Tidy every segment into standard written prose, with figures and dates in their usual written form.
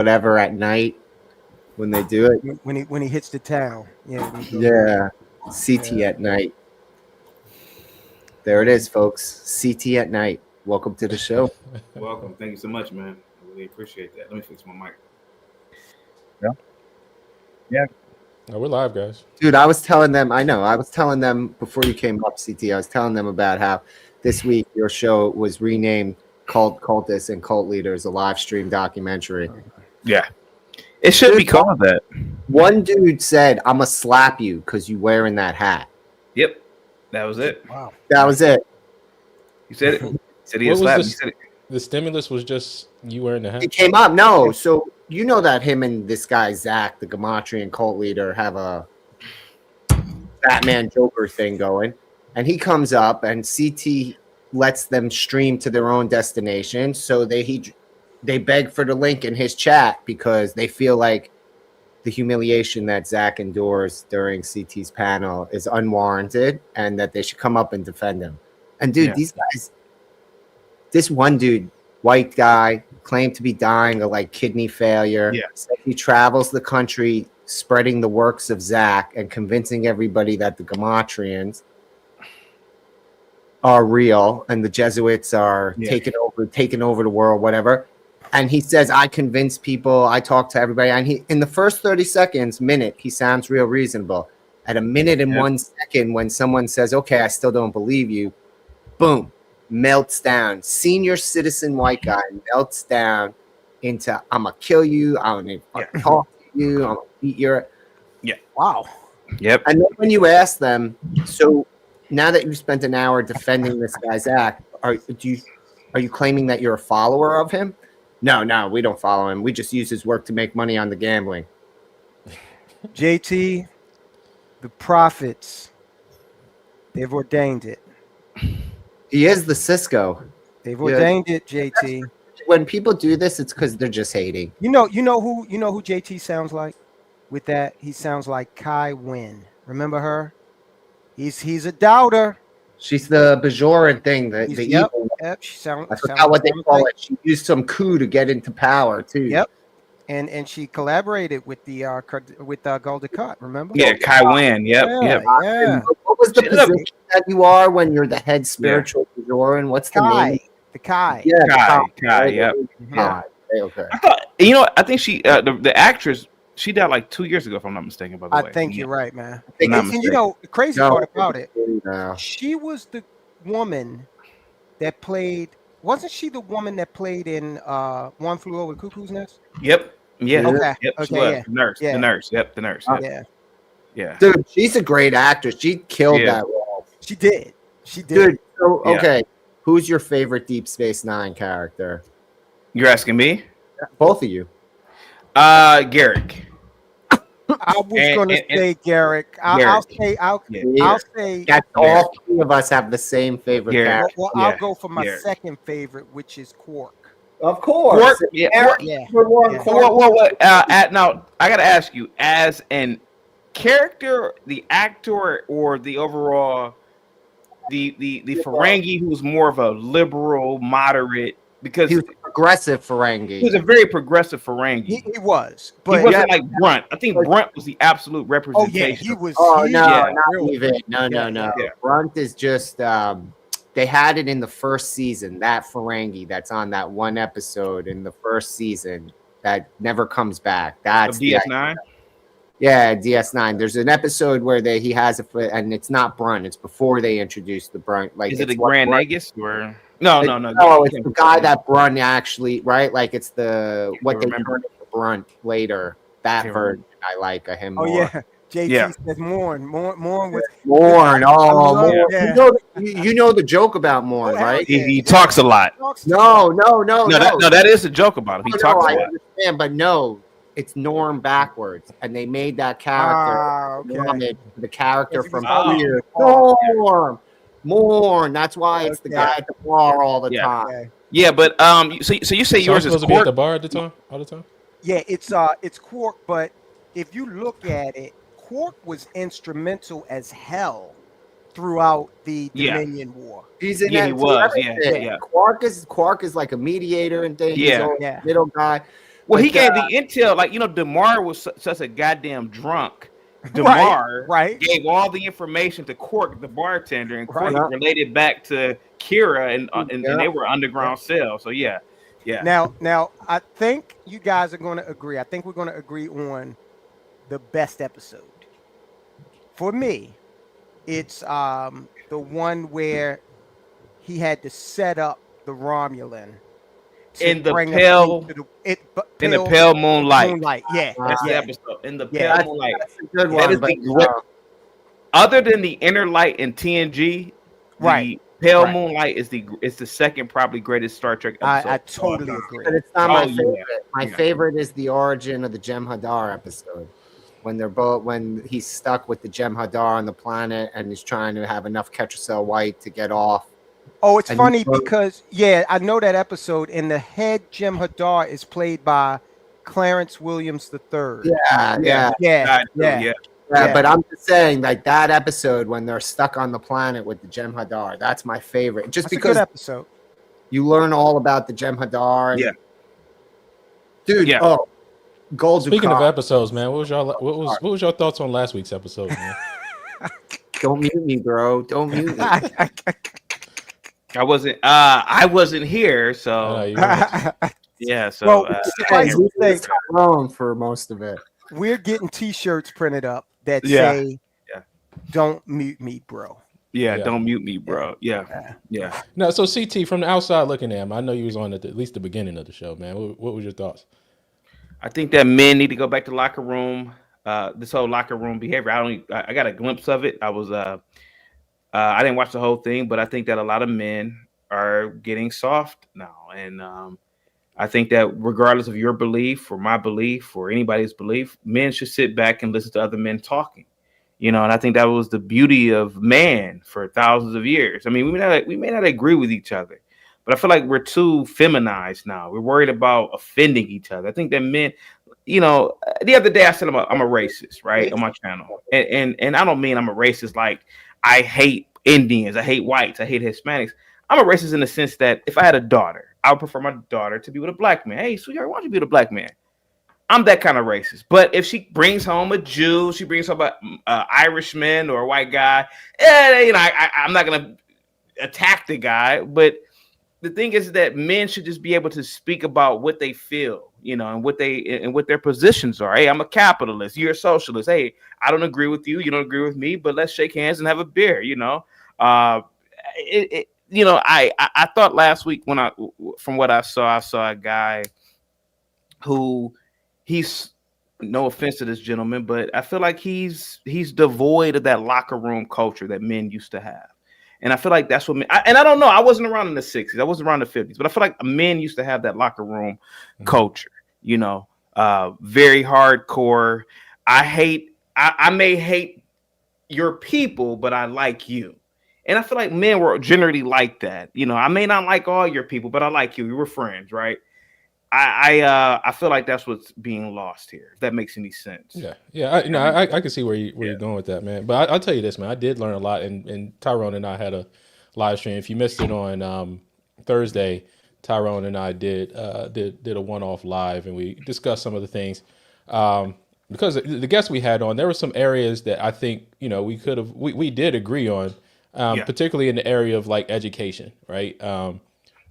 whatever at night when they do it. When he hits the town. Yeah. Yeah, CT at night. There it is, folks. CT at night. Welcome to the show. Welcome. Thank you so much, man. I really appreciate that. Let me fix my mic. Yeah. Oh, we're live, guys. Dude, I was telling them, I was telling them before you came up, CT, I was telling them about how this week your show was renamed Cultists and Cult Leaders, a live stream documentary. Yeah. It should be called that. One dude said, I'm going to slap you because you wearing that hat. Yep. That was it. Wow. That was it. You said it. He said he What had was slapped. this? You said it. The stimulus was just you wearing the hat. It came up. No. So you know that him and this guy, Zach, the Gematrian cult leader, have a Batman Joker thing going. And he comes up and CT lets them stream to their own destination. So they beg for the link in his chat because they feel like the humiliation that Zach endures during CT's panel is unwarranted and that they should come up and defend him. And dude, these guys, this one dude, white guy, claimed to be dying of like kidney failure. Yeah. Said he travels the country spreading the works of Zach and convincing everybody that the Gematrians are real and the Jesuits are taking over the world, whatever. And he says, I convince people, I talk to everybody. And he, in the first 30 seconds, he sounds real reasonable. At a minute and 1 second, when someone says, okay, I still don't believe you, boom, melts down. Senior citizen white guy melts down into, I'm going to kill you. I'm going to talk to you. I'm going to beat your... Yeah. Wow. Yep. And then when you ask them, so now that you spent an hour defending this guy's act, are you claiming that you're a follower of him? No, we don't follow him. We just use his work to make money on the gambling. JT, the prophets, they've ordained it. He is the Cisco. They've ordained it, JT. When people do this, it's because they're just hating. You know who JT sounds like with that? He sounds like Kai Wynn. Remember her? He's a doubter. She's the Bajoran thing, the evil. Yep. She sounds. I forgot what they call it. She used some coup to get into power too. Yep. And she collaborated with the Golden Cut. Remember? Yeah, Kai Wynn. Yep. Yeah. What was the position that you are when you're the head spiritual Bajoran? What's the name? The Kai. Yeah, Kai. Yep. Kai. Okay. I think she, the actress, she died like 2 years ago, if I'm not mistaken. By the way, I think you're right, man. I'm not And you know, the crazy part about it, No. she was the woman that played. Wasn't she the woman that played in One Flew Over the Cuckoo's Nest? Yep. Yeah. Okay. Yep. Okay. She was. Yeah. The nurse. Yeah. The nurse. Yep. The nurse. Yep. Yeah. Yeah. Dude, she's a great actress. She killed that role. She did. Dude, so, okay. Who's your favorite Deep Space Nine character? You're asking me? Both of you. Garrick. I was going to say Garrick. I'll say. That's all three of us have the same favorite character. Well, I'll go for my second favorite, which is Quark. Of course. Quark, now I gotta ask you, as an character, the actor, or the overall, the Ferengi, who's more of a liberal, moderate, because he was a progressive Ferengi. He was a very progressive Ferengi. He was, but he wasn't like Brunt. I think Brunt was the absolute representation. Oh yeah, he was. Not even. No. Brunt is just. They had it in the first season, that Ferengi that's on that one episode in the first season that never comes back. That's DS9? Yeah, DS9. There's an episode where he has and it's not Brunt. It's before they introduced the Brunt. Like, is it the Grand Nagus or no? No, it's the guy that Brunt actually, right? Like it's the what they turned into Brunt later. That version I like of him more. Yeah. JT says Morn with Morn. You know the joke about Morn, right? He talks a lot. No. That is a joke about him. He talks a lot. I understand, but no, it's Norm backwards, and they made that character the character from Fear. Morn. That's why it's the guy at the bar all the time. Yeah, but so you say yours is supposed to be at the bar all the time? Yeah, it's Quark, but if you look at it, Quark was instrumental as hell throughout the Dominion War. He's in that. He was. Yeah. Quark is like a mediator and things. He's a middle guy. Well, he But, gave the intel, like, DeMar was such a goddamn drunk. Right, DeMar right. gave all the information to Cork, the bartender, and Cork Right. related back to Kira, and Yeah. they were underground cells. So yeah. Now, I think you guys are going to agree. I think we're going to agree on the best episode. For me, it's the one where he had to set up the Romulan to In the bring him pale- into In the pale moonlight. moonlight. Yeah, That's the yeah. episode. In the Yeah. pale moonlight. That's a good That one. is But, the great- Other than the inner light in TNG, Right. the pale Right. moonlight is the second probably greatest Star Trek episode. I of all totally time. agree. but it's not my Oh, yeah. favorite. My Yeah. favorite is the origin of the Jem'Hadar episode. When he's stuck with the Jem'Hadar on the planet and he's trying to have enough Ketracel White to get off. Oh, it's And funny you know- because I know that episode, and the head Jim Hadar is played by Clarence Williams III. Yeah. yeah, Yeah. Yeah, Yeah. but I'm just saying, like that episode when they're stuck on the planet with the Jem'Hadar, that's my favorite. Just That's a because good episode. you learn all about the Jem'Hadar. Yeah. Dude. Yeah. Oh, Gold Speaking of Dukat. episodes, man, what was your thoughts on last week's episode, man? Don't mute me, bro. Don't mute me. I wasn't here, so You were- yeah. So Well, I suffice can't- to say, Alone for most of it. we're getting T-shirts printed up that Yeah. say, Yeah. "Don't mute me, bro." yeah, Yeah. don't mute me, bro. Yeah. No, so CT, from the outside looking at him, I know you was on at least the beginning of the show, man. What was your thoughts? I think that men need to go back to locker room. This whole locker room behavior. I got a glimpse of it. I didn't watch the whole thing, but I think that a lot of men are getting soft now, and I think that regardless of your belief or my belief or anybody's belief, men should sit back and listen to other men talking. And I think that was the beauty of man for thousands of years. I mean, we may not agree with each other, but I feel like we're too feminized now. We're worried about offending each other. I think that men, the other day I said I'm a racist, right, on my channel, and I don't mean I'm a racist like I hate Indians, I hate whites, I hate Hispanics. I'm a racist in the sense that if I had a daughter, I would prefer my daughter to be with a black man. Hey, sweetheart, why don't you be with a black man? I'm that kind of racist. But if she brings home a Jew, she brings home an Irishman or a white guy, I'm not going to attack the guy. But the thing is that men should just be able to speak about what they feel, and what their positions are. Hey, I'm a capitalist. You're a socialist. Hey, I don't agree with you. You don't agree with me, but let's shake hands and have a beer, I thought last week from what I saw a guy who he's, no offense to this gentleman, but I feel like he's devoid of that locker room culture that men used to have. And I feel like that's what men, and I don't know, I wasn't around in the 60s, I wasn't around the 50s, but I feel like men used to have that locker room culture, very hardcore. I may hate your people, but I like you. And I feel like men were generally like that. I may not like all your people, but I like you. We were friends, right? I feel like that's what's being lost here. If that makes any sense. Yeah. I can see where you're going with that, man. But I'll tell you this, man. I did learn a lot, and Tyrone and I had a live stream. If you missed it on Thursday, Tyrone and I did a one-off live, and we discussed some of the things. Because the guests we had on, there were some areas that I think we did agree on, particularly in the area of like education, right?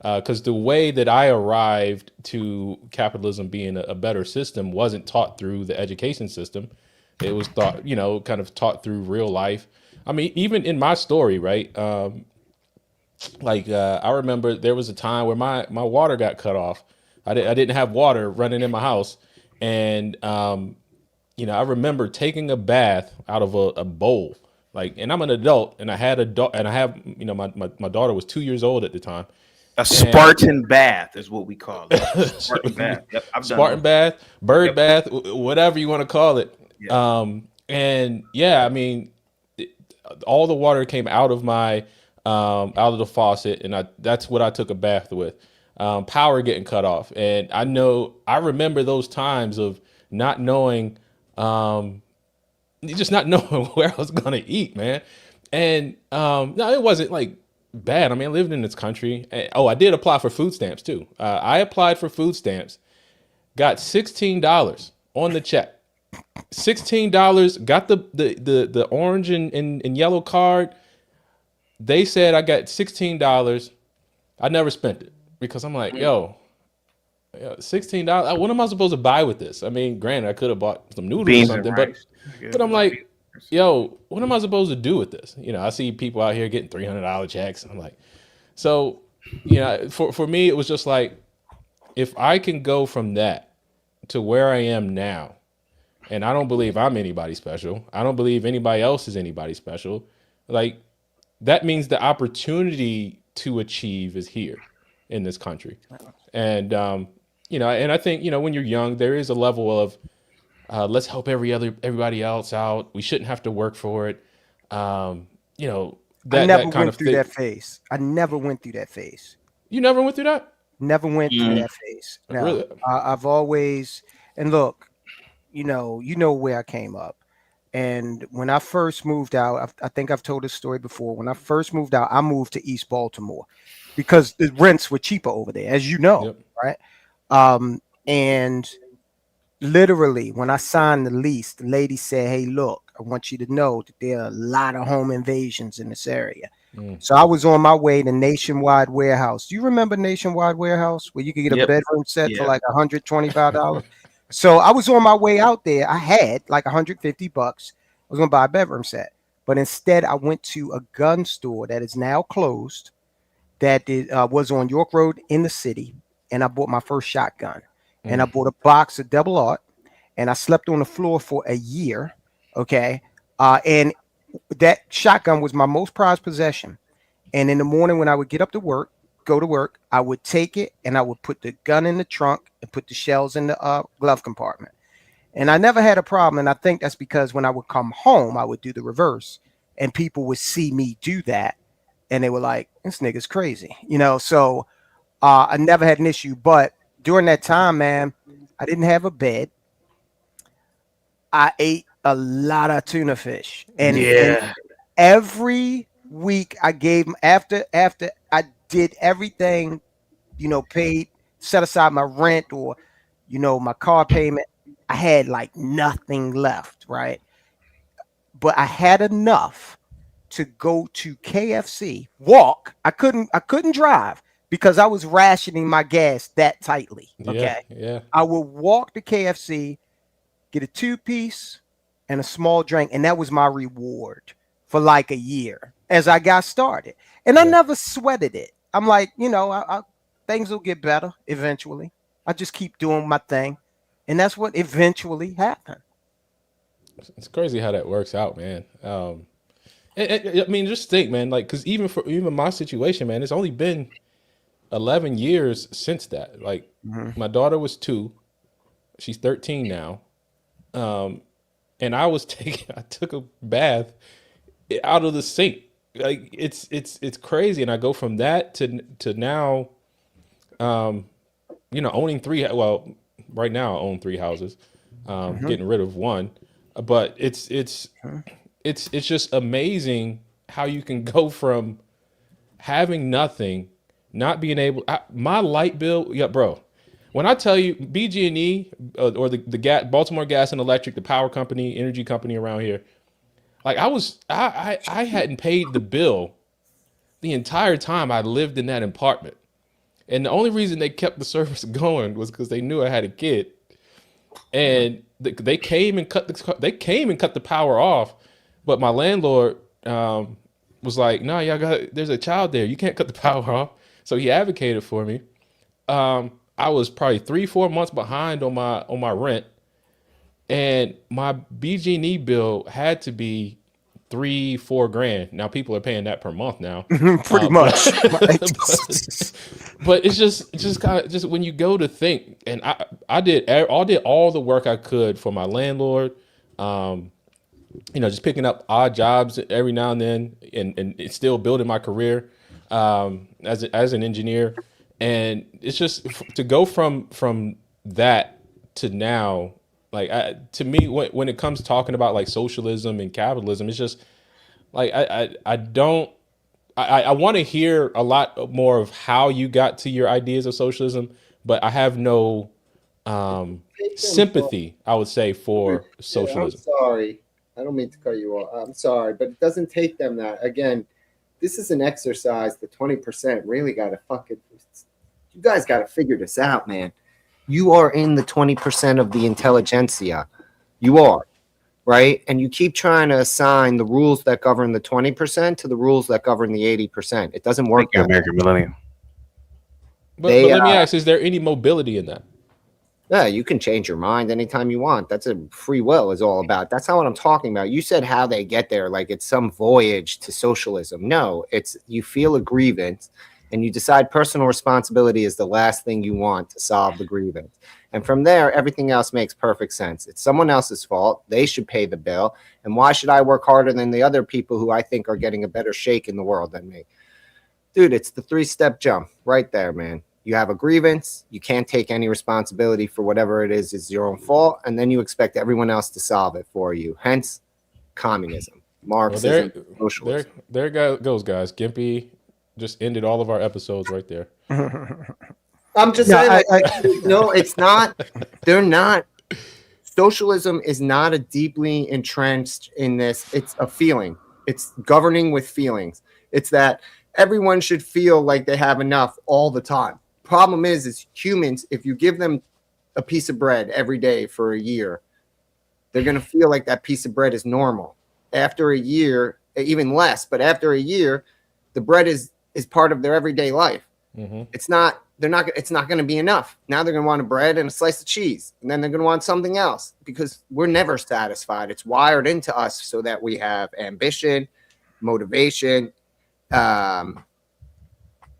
Because the way that I arrived to capitalism being a better system wasn't taught through the education system. It was taught, kind of taught through real life. I mean, even in my story, right? I remember there was a time where my water got cut off. I didn't have water running in my house, and I remember taking a bath out of a bowl. And I'm an adult, and I had my daughter was 2 years old at the time. A Spartan bath is what we call it. Spartan bath. Yep, Spartan bath, bird bath, whatever you want to call it. Yeah. All the water came out of my out of the faucet, and that's what I took a bath with. Power getting cut off, and I remember those times of not knowing, just not knowing where I was gonna eat, man. And no, it wasn't like bad. I mean, I lived in this country. I did apply for food stamps too. I applied for food stamps got $16 on the check. $16, got the orange and yellow card. They said I got $16. I never spent it because I'm like, yo, $16. What am I supposed to buy with this? I mean, granted, I could have bought some noodles Beans or and something, rice. but I'm like, yo, what am I supposed to do with this? You know, I see people out here getting $300 checks. I'm like, so, you know, for me, it was just like, if I can go from that to where I am now, and I don't believe I'm anybody special. I don't believe anybody else is anybody special. Like, that means the opportunity to achieve is here in this country. And, you know, and I think, you know, when you're young, there is a level of, let's help everybody else out. We shouldn't have to work for it. You know, I that never kind went of through thing. that phase. I never went through that phase. You never went through that? Never went through that phase. No, Really? I've always, and look, you know where I came up. And when I first moved out, I think I've told this story before. When I first moved out, I moved to East Baltimore because the rents were cheaper over there, as you know, Yep. right? And literally, when I signed the lease, the lady said, "Hey, look, I want you to know that there are a lot of home invasions in this area." So I was on my way to Nationwide Warehouse. Do you remember Nationwide Warehouse where you could get a Yep. bedroom set for Yeah. like $125? So I was on my way out there. I had like $150. I was gonna buy a bedroom set, but instead I went to a gun store that is now closed. Was on York Road in the city, and I bought my first shotgun. And I bought a box of double art, and I slept on the floor for a year. Okay, and that shotgun was my most prized possession. And in the morning when I would get up to work, go to work, I would take it and I would put the gun in the trunk and put the shells in the glove compartment. And I never had a problem. And I think that's because when I would come home, I would do the reverse, and people would see me do that, and they were like, "This nigga's crazy," you know. So I never had an issue. But during that time, man, I didn't have a bed. I ate a lot of tuna fish, and every week I gave after I did everything, paid, set aside my rent or my car payment. I had like nothing left, right? But I had enough to go to KFC, walk. I couldn't drive because I was rationing my gas that tightly. Okay. Yeah. I would walk to KFC, get a 2-piece and a small drink, and that was my reward for like a year as I got started. And I never sweated it. I'm like, things will get better eventually. I just keep doing my thing, and that's what eventually happened. It's crazy how that works out, man. I mean, just think, man, like, because even my situation, man, it's only been 11 years since that. Like, my daughter was 2, she's 13 now, and I took a bath out of the sink. Like, it's crazy, and I go from that to now, owning 3. Well, right now I own 3 houses, getting rid of 1, but it's just amazing how you can go from having nothing, not being able. My light bill, yeah, bro. When I tell you BG&E or the Baltimore Gas and Electric, the power company, energy company around here, like I hadn't paid the bill the entire time I lived in that apartment, and the only reason they kept the service going was because they knew I had a kid, and they came and cut the power off, but my landlord was like, "No, there's a child there. You can't cut the power off." So he advocated for me. I was probably 3-4 months behind on my rent, and my BG&E bill had to be 3-4 grand. Now people are paying that per month now. Pretty much. But it's just kind of just when you go to think, and I did all the work I could for my landlord. Just picking up odd jobs every now and then, and it's still building my career as an engineer. And it's just to go from that to now, like to me, when it comes to talking about like socialism and capitalism, it's just like I want to hear a lot more of how you got to your ideas of socialism, but I have no sympathy, I would say, for socialism. I'm sorry. I don't mean to cut you off. I'm sorry, but it doesn't take them that. Again, this is an exercise. The 20% really got to you guys got to figure this out, man. You are in the 20% of the intelligentsia. You are, right? And you keep trying to assign the rules that govern the 20% to the rules that govern the 80%. It doesn't work. American Millennium. But let me ask, is there any mobility in that? Yeah, you can change your mind anytime you want. That's a free will is all about. That's not what I'm talking about. You said how they get there, like it's some voyage to socialism. No, it's you feel a grievance and you decide personal responsibility is the last thing you want to solve the grievance. And from there, everything else makes perfect sense. It's someone else's fault. They should pay the bill. And why should I work harder than the other people who I think are getting a better shake in the world than me? Dude, it's the 3-step jump right there, man. You have a grievance. You can't take any responsibility for whatever it is your own fault. And then you expect everyone else to solve it for you. Hence, communism, Marxism, socialism. There goes, guys. Gimpy just ended all of our episodes right there. I'm just saying, no, it's not. They're not. Socialism is not a deeply entrenched in this. It's a feeling. It's governing with feelings. It's that everyone should feel like they have enough all the time. Problem is humans, if you give them a piece of bread every day for a year, they're going to feel like that piece of bread is normal. After a year, even less, but after a year, the bread is part of their everyday life. Mm-hmm. It's not going to be enough. Now they're going to want a bread and a slice of cheese, and then they're going to want something else because we're never satisfied. It's wired into us so that we have ambition, motivation,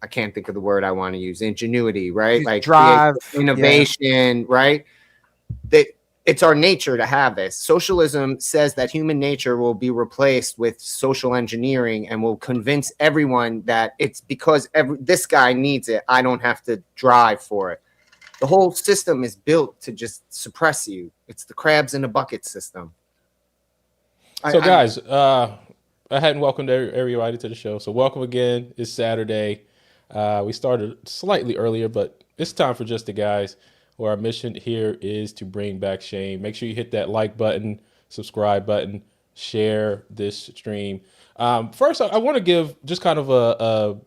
I can't think of the word I want to use. Ingenuity, right? Like drive, innovation, right? It's our nature to have this. Socialism says that human nature will be replaced with social engineering and will convince everyone that it's because this guy needs it. I don't have to drive for it. The whole system is built to just suppress you. It's the crabs in a bucket system. So, guys, I hadn't welcomed everybody to the show. So welcome again. It's Saturday. We started slightly earlier, but it's time for Just the Guys, where our mission here is to bring back shame. Make sure you hit that like button, subscribe button, share this stream. First, I want to give just kind of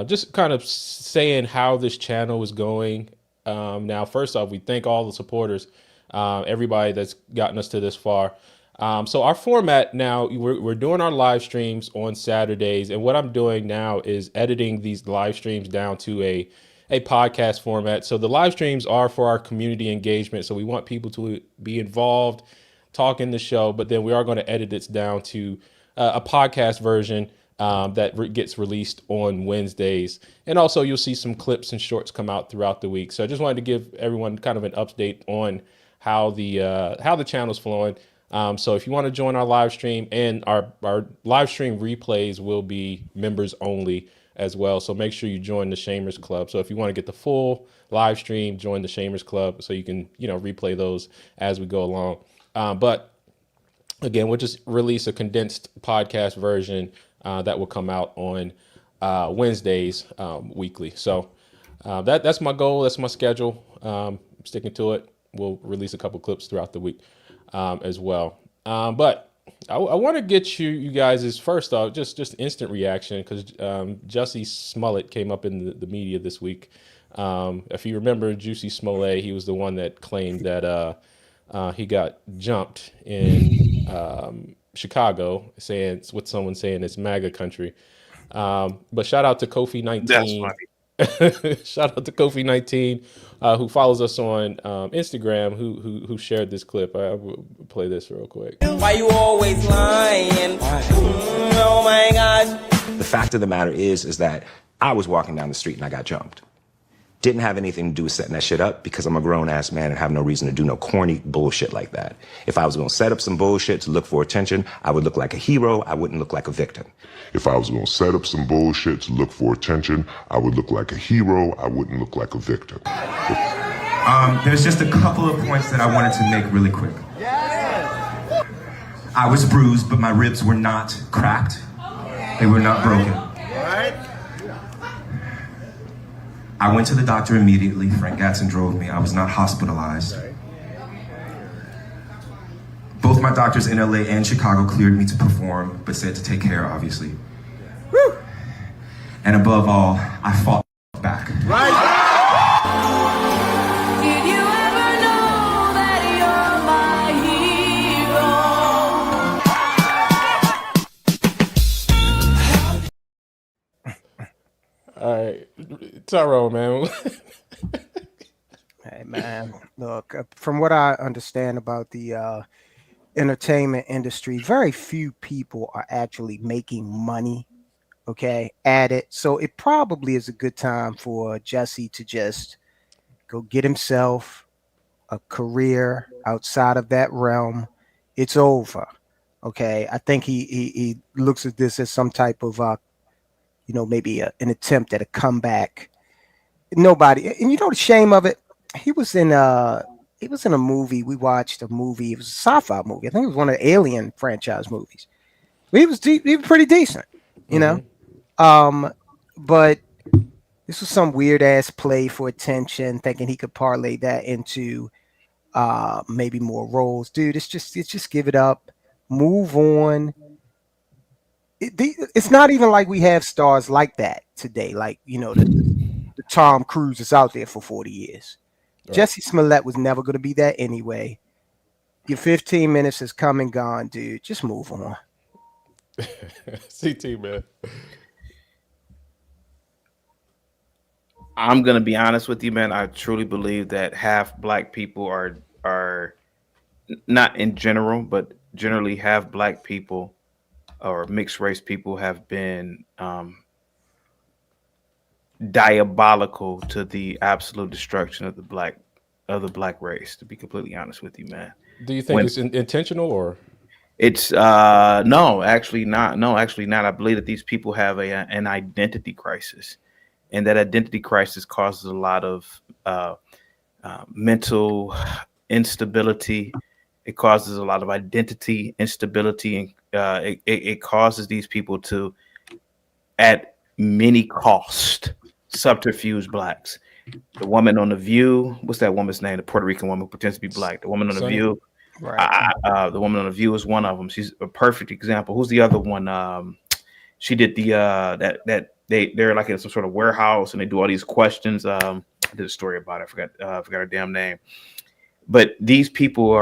just kind of saying how this channel is going. Now, first off, we thank all the supporters, everybody that's gotten us to this far. So our format now, we're doing our live streams on Saturdays. And what I'm doing now is editing these live streams down to a podcast format. So the live streams are for our community engagement. So we want people to be involved, talk in the show, but then we are going to edit it down to a podcast version that gets released on Wednesdays. And also you'll see some clips and shorts come out throughout the week. So I just wanted to give everyone kind of an update on how the channel's flowing. So if you want to join our live stream, and our live stream replays will be members only as well. So make sure you join the Shamers Club. So if you want to get the full live stream, join the Shamers Club so you can, replay those as we go along. But again, we'll just release a condensed podcast version that will come out on Wednesdays weekly. So that's my goal. That's my schedule. Sticking to it. We'll release a couple clips throughout the week. As well. But I want to get you guys' first off, just instant reaction, because Jussie Smollett came up in the media this week. If you remember Jussie Smollett, he was the one that claimed that he got jumped in Chicago, with someone saying it's MAGA country. But shout out to Kofi 19. That's funny. Shout out to Kofi 19, who follows us on Instagram, who shared this clip. I will play this real quick. Why you always lying? Oh my gosh. The fact of the matter is that I was walking down the street and I got jumped. Didn't have anything to do with setting that shit up because I'm a grown-ass man and have no reason to do no corny bullshit like that. If I was going to set up some bullshit to look for attention, I would look like a hero. I wouldn't look like a victim. If I was going to set up some bullshit to look for attention, I would look like a hero. I wouldn't look like a victim. There's just a couple of points that I wanted to make really quick. I was bruised, but my ribs were not cracked. They were not broken. I went to the doctor immediately. Frank Gatson drove me. I was not hospitalized. Both my doctors in LA and Chicago cleared me to perform, but said to take care, obviously. Woo! And above all, I fought back. Did you ever know that you're my hero? All right, Tyrone, man. Hey man, look, from what I understand about the entertainment industry, very few people are actually making money, okay, at it. So it probably is a good time for Jesse to just go get himself a career outside of that realm. It's over. Okay. I think he looks at this as some type of maybe an attempt at a comeback. Nobody, and you know the shame of it, he was in a movie. We watched a movie, it was a sci-fi movie. I think it was one of the Alien franchise movies. He was pretty decent, you know. But this was some weird ass play for attention, thinking he could parlay that into maybe more roles. Dude, it's just give it up, move on. It's not even like we have stars like that today, like the Tom Cruise is out there for 40 years. Right. Jesse Smollett was never going to be that anyway. Your 15 minutes has come and gone, dude. Just move on. CT, man. I'm gonna be honest with you, man. I truly believe that half black people are not in general, but generally half black people or mixed race people have been diabolical to the absolute destruction of the black race. To be completely honest with you, man. Do you think it's intentional or? It's no, actually not. No, actually not. I believe that these people have an identity crisis, and that identity crisis causes a lot of mental instability. It causes a lot of identity instability, and it causes these people to, at many cost, subterfuge blacks. The woman on The View, what's that woman's name? The Puerto Rican woman who pretends to be black. The woman on The View. Right. The woman on The View is one of them. She's a perfect example. Who's the other one? She did the they're like in some sort of warehouse and they do all these questions. I did a story about it. I forgot her damn name. But these people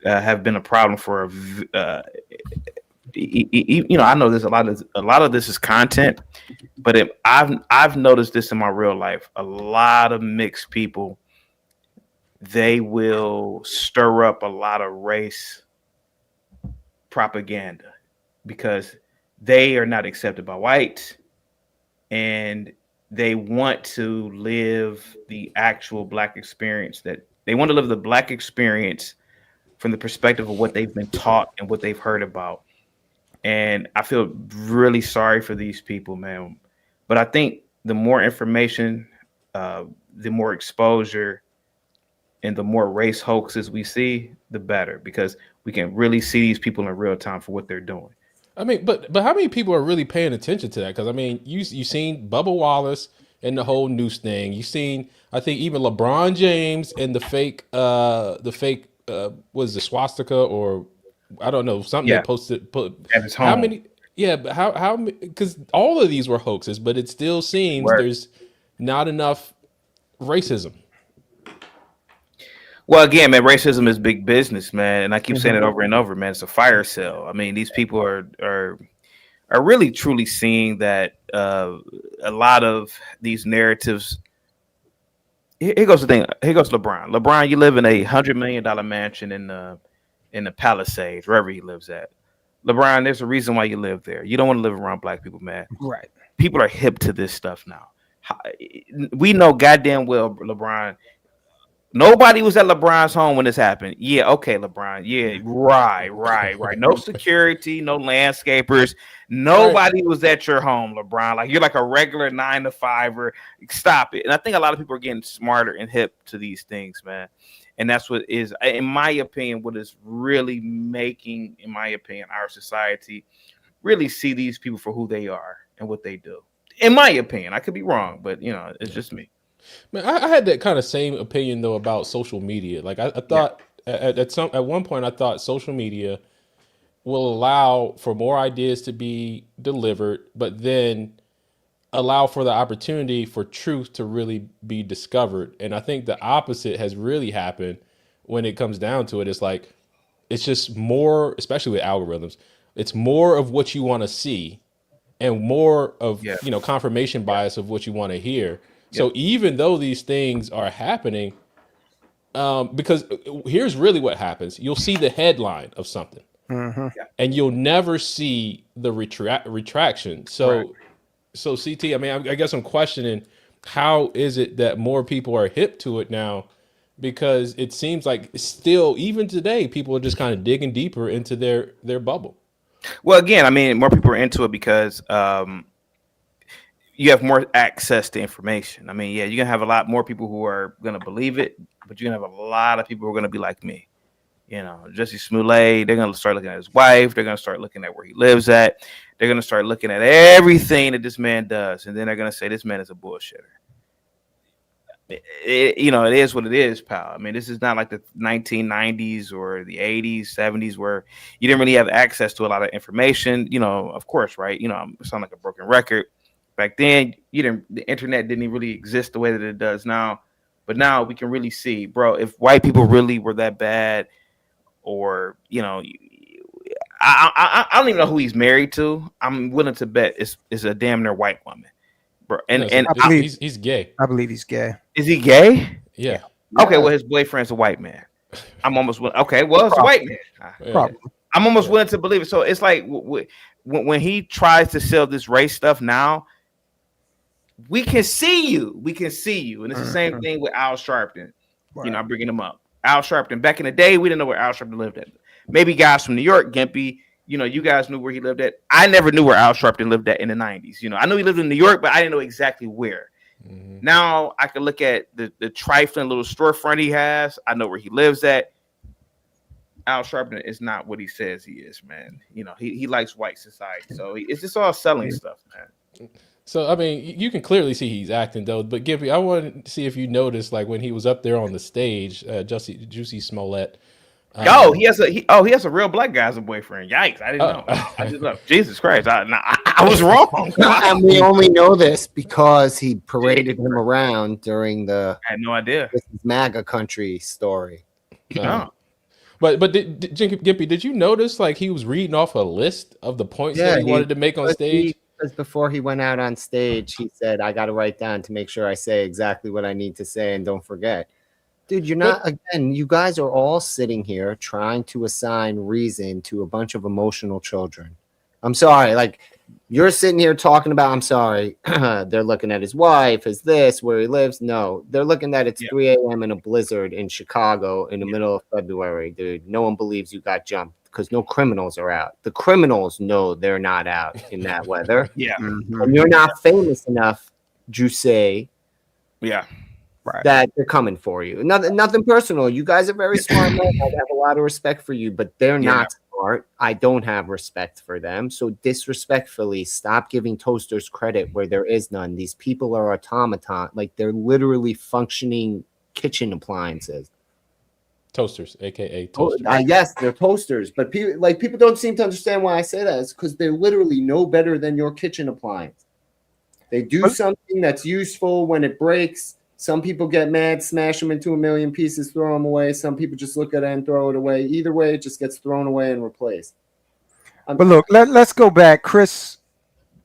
have been a problem for I know there's a lot of this is content, but I've noticed this in my real life. A lot of mixed people, they will stir up a lot of race propaganda because they are not accepted by whites and they want to live the actual black experience, that they want to live the black experience from the perspective of what they've been taught and what they've heard about. And I feel really sorry for these people, man. But I think the more information, the more exposure, and the more race hoaxes we see, the better, because we can really see these people in real time for what they're doing. I mean, but how many people are really paying attention to that? Because I mean, you seen Bubba Wallace and the whole noose thing. You seen, I think, even LeBron James and the fake was the swastika or I don't know, something they posted. At his home. How many? Yeah, but how? Because all of these were hoaxes, but it still seems there's not enough racism. Well, again, man, racism is big business, man, and I keep saying it over and over, man. It's a fire sale. I mean, these people are really truly seeing that a lot of these narratives. Here goes the thing. Here goes LeBron. LeBron, you live in a $100 million mansion in the Palisades, wherever he lives at. LeBron, there's a reason why you live there. You don't want to live around black people, man. Right. People are hip to this stuff now. We know goddamn well, LeBron. Nobody was at LeBron's home when this happened. Yeah, okay, LeBron. Yeah, right. No security, no landscapers. Nobody was at your home, LeBron. Like you're like a regular 9-to-5er. Stop it. And I think a lot of people are getting smarter and hip to these things, man. And that's what is, in my opinion, what is really making, in my opinion, our society really see these people for who they are and what they do. In my opinion, I could be wrong, but it's just me. Man, I had that kind of same opinion though about social media. Like I thought at one point I thought social media will allow for more ideas to be delivered, but then allow for the opportunity for truth to really be discovered. And I think the opposite has really happened when it comes down to it. It's like it's just more, especially with algorithms, it's more of what you want to see and more of confirmation bias of what you want to hear. So even though these things are happening, because here's really what happens: you'll see the headline of something, and you'll never see the retraction. So, so CT, I mean, I guess I'm questioning how is it that more people are hip to it now? Because it seems like still, even today, people are just kind of digging deeper into their bubble. Well, again, I mean, more people are into it because you have more access to information. I mean, yeah, you're gonna have a lot more people who are gonna believe it, but you're gonna have a lot of people who are gonna be like me. Jesse Smollett, they're gonna start looking at his wife, they're gonna start looking at where he lives at, they're gonna start looking at everything that this man does, and then they're gonna say this man is a bullshitter. It is what it is, pal. I mean, this is not like the 1990s or the 80s, 70s where you didn't really have access to a lot of information. Of course, right? I sound like a broken record. Back then, the internet didn't really exist the way that it does now. But now we can really see, bro, if white people really were that bad, or I don't even know who he's married to. I'm willing to bet it's a damn near white woman. Bro, and I believe he's gay. I believe he's gay. Is he gay? Yeah. Okay, well, his boyfriend's a white man. I'm almost okay. Well, it's a white man. Probably. I'm almost willing to believe it. So it's like when he tries to sell this race stuff now, we can see you. We can see you, and it's the same thing with Al Sharpton. Right. I'm bringing him up. Al Sharpton. Back in the day, we didn't know where Al Sharpton lived at. Maybe guys from New York, Gimpy. You guys knew where he lived at. I never knew where Al Sharpton lived at in the 90s. I knew he lived in New York, but I didn't know exactly where. Mm-hmm. Now I can look at the trifling little storefront he has. I know where he lives at. Al Sharpton is not what he says he is, man. He likes white society. So it's just all selling stuff, man. So, I mean, you can clearly see he's acting, though. But, Gimpy, I wanted to see if you noticed, like, when he was up there on the stage, Juicy Smollett. He has a real black guy as a boyfriend. Yikes! I didn't know. I just love Jesus Christ. I was wrong. And we only know this because he paraded him around during the I had no idea. This is MAGA country story. No. But Gimpy, did you notice like he was reading off a list of the points that he wanted to make on stage? Because before he went out on stage, he said, "I got to write down to make sure I say exactly what I need to say and don't forget." Dude, you're not, again, you guys are all sitting here trying to assign reason to a bunch of emotional children. I'm sorry. Like, you're sitting here talking about, I'm sorry, they're looking at his wife, his this, where he lives. No, they're looking at it's 3 a.m. in a blizzard in Chicago in the middle of February, dude. No one believes you got jumped because no criminals are out. The criminals know they're not out in that weather. And you're not famous enough, Juicy. Yeah. Right. That they're coming for you. Nothing personal. You guys are very smart men. I have a lot of respect for you, but they're not smart. I don't have respect for them. So disrespectfully, stop giving toasters credit where there is none. These people are automaton. Like they're literally functioning kitchen appliances. Toasters, aka toasters. Yes, they're toasters. But people don't seem to understand why I say that. It's because they're literally no better than your kitchen appliance. They do something that's useful when it breaks. Some people get mad, smash them into a million pieces, throw them away. Some people just look at it and throw it away. Either way, it just gets thrown away and replaced. But look, let's go back. Chris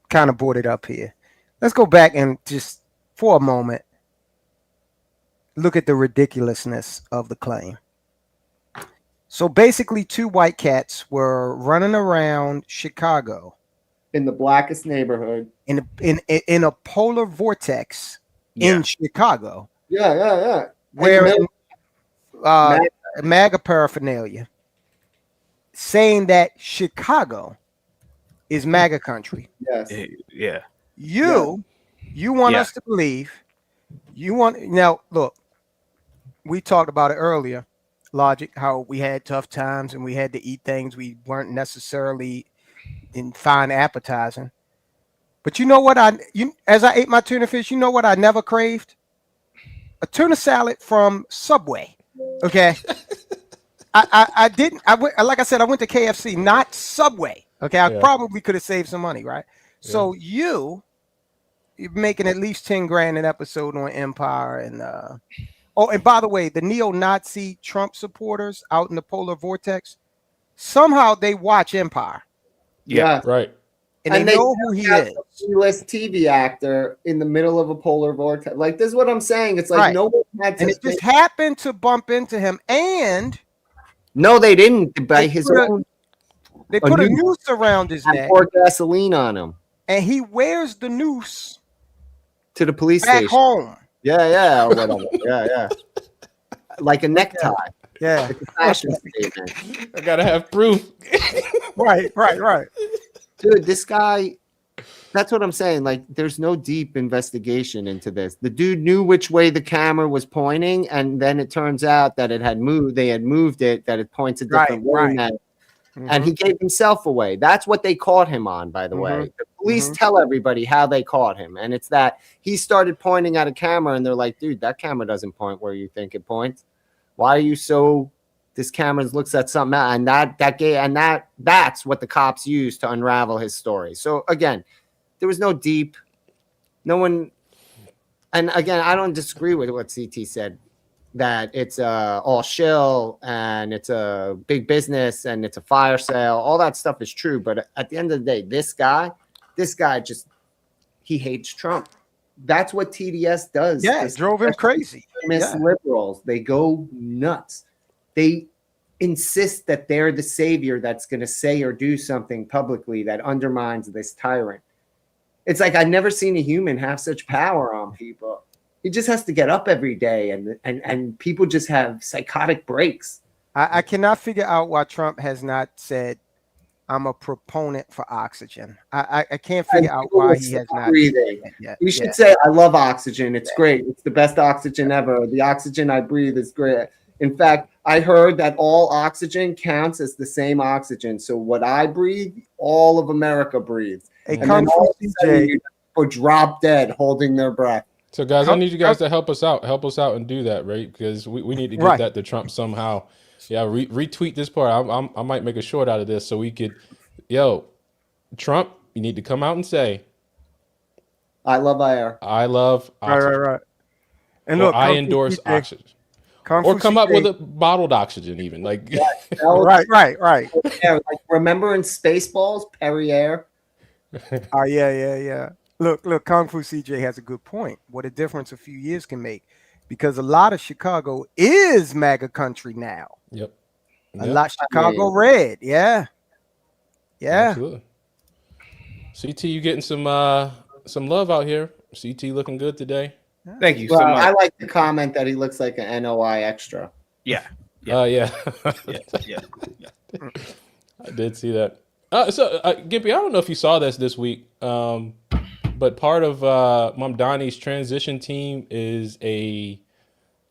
kind of brought it up here. Let's go back and just for a moment look at the ridiculousness of the claim. So basically, two white cats were running around Chicago in the blackest neighborhood in a polar vortex. In Chicago, where MAGA paraphernalia, saying that Chicago is MAGA country. Yes. You want us to believe? Now look, we talked about it earlier. Logic, how we had tough times and we had to eat things we weren't necessarily find appetizing. But you know what? As I ate my tuna fish, you know what I never craved? A tuna salad from Subway. Okay. I didn't. I went, like I said, I went to KFC, not Subway. Okay. I Yeah. probably could have saved some money, right? So you're making at least 10 grand an episode on Empire. And oh, and by the way, the neo-Nazi Trump supporters out in the polar vortex, somehow they watch Empire. Yeah. Right. And they know who he is. U.S. TV actor in the middle of a polar vortex. Like, this is what I'm saying. It's like Right. no one had to. And it just happened to bump into him. And no, they didn't. By his own. They put a noose around his neck. Pour gasoline on him. And he wears the noose to the police back station. Home. Yeah, or whatever. yeah. Like a necktie. Yeah. It's a fashion statement. I gotta have proof. Right. Dude, this guy, that's what I'm saying. Like, there's no deep investigation into this. The dude knew which way the camera was pointing, and then it turns out that it had moved. They had moved it, that it points a different way. Right. And he gave himself away. That's what they caught him on, by the way. The police tell everybody how they caught him. And it's that he started pointing at a camera, and they're like, dude, that camera doesn't point where you think it points. Why are you so... This camera looks at something else, and that's what the cops used to unravel his story. So again, there was no deep, no one, and again, I don't disagree with what CT said, that it's all shill and it's a big business and it's a fire sale. All that stuff is true, but at the end of the day, this guy just, he hates Trump. That's what TDS does. Yeah, it drove him crazy. Liberals, they go nuts. They insist that they're the savior that's going to say or do something publicly that undermines this tyrant. It's like, I've never seen a human have such power on people. He just has to get up every day, and people just have psychotic breaks. I cannot figure out why Trump has not said, I'm a proponent for oxygen. I can't figure out why he has not. He should say, I love oxygen. It's great. It's the best oxygen ever. The oxygen I breathe is great. In fact, I heard that all oxygen counts as the same oxygen. So what I breathe, all of America breathes. Hey, come CJ. Or drop dead holding their breath. So guys, I need you guys to help us out and do that, right? Because we need to get that to Trump somehow. Yeah, retweet this part. I might make a short out of this so we could, Trump, you need to come out and say, I love air. I love oxygen. Right. And look, I endorse oxygen. Or come up with a bottled oxygen, even like. Right. Yeah, like, remember in Spaceballs, Perrier? Oh yeah. Look, Kung Fu CJ has a good point. What a difference a few years can make, because a lot of Chicago is MAGA country now. Yep. A lot Chicago red. Yeah. Absolutely. CT, you getting some love out here. CT looking good today. Thank you so much. I like the comment that he looks like an NOI extra. Yeah. Yeah. Yeah. I did see that. So Gimpy, I don't know if you saw this week, but part of Mom Donnie's transition team is a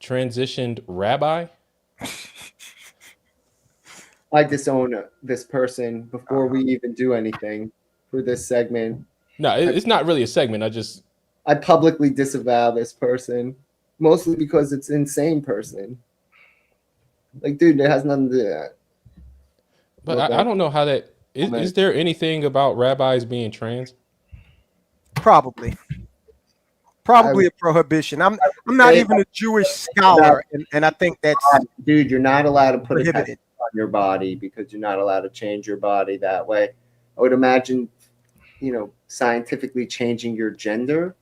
transitioned rabbi. I disown this person before we even do anything for this segment. No, it's not really a segment. I publicly disavow this person, mostly because it's an insane person. Like, dude, it has nothing to do with that. But I don't know how that is. Is there anything about rabbis being trans? Probably a prohibition. I'm not even a Jewish scholar, and I think that's dude. You're not allowed to put a tattoo on your body because you're not allowed to change your body that way. I would imagine, scientifically changing your gender.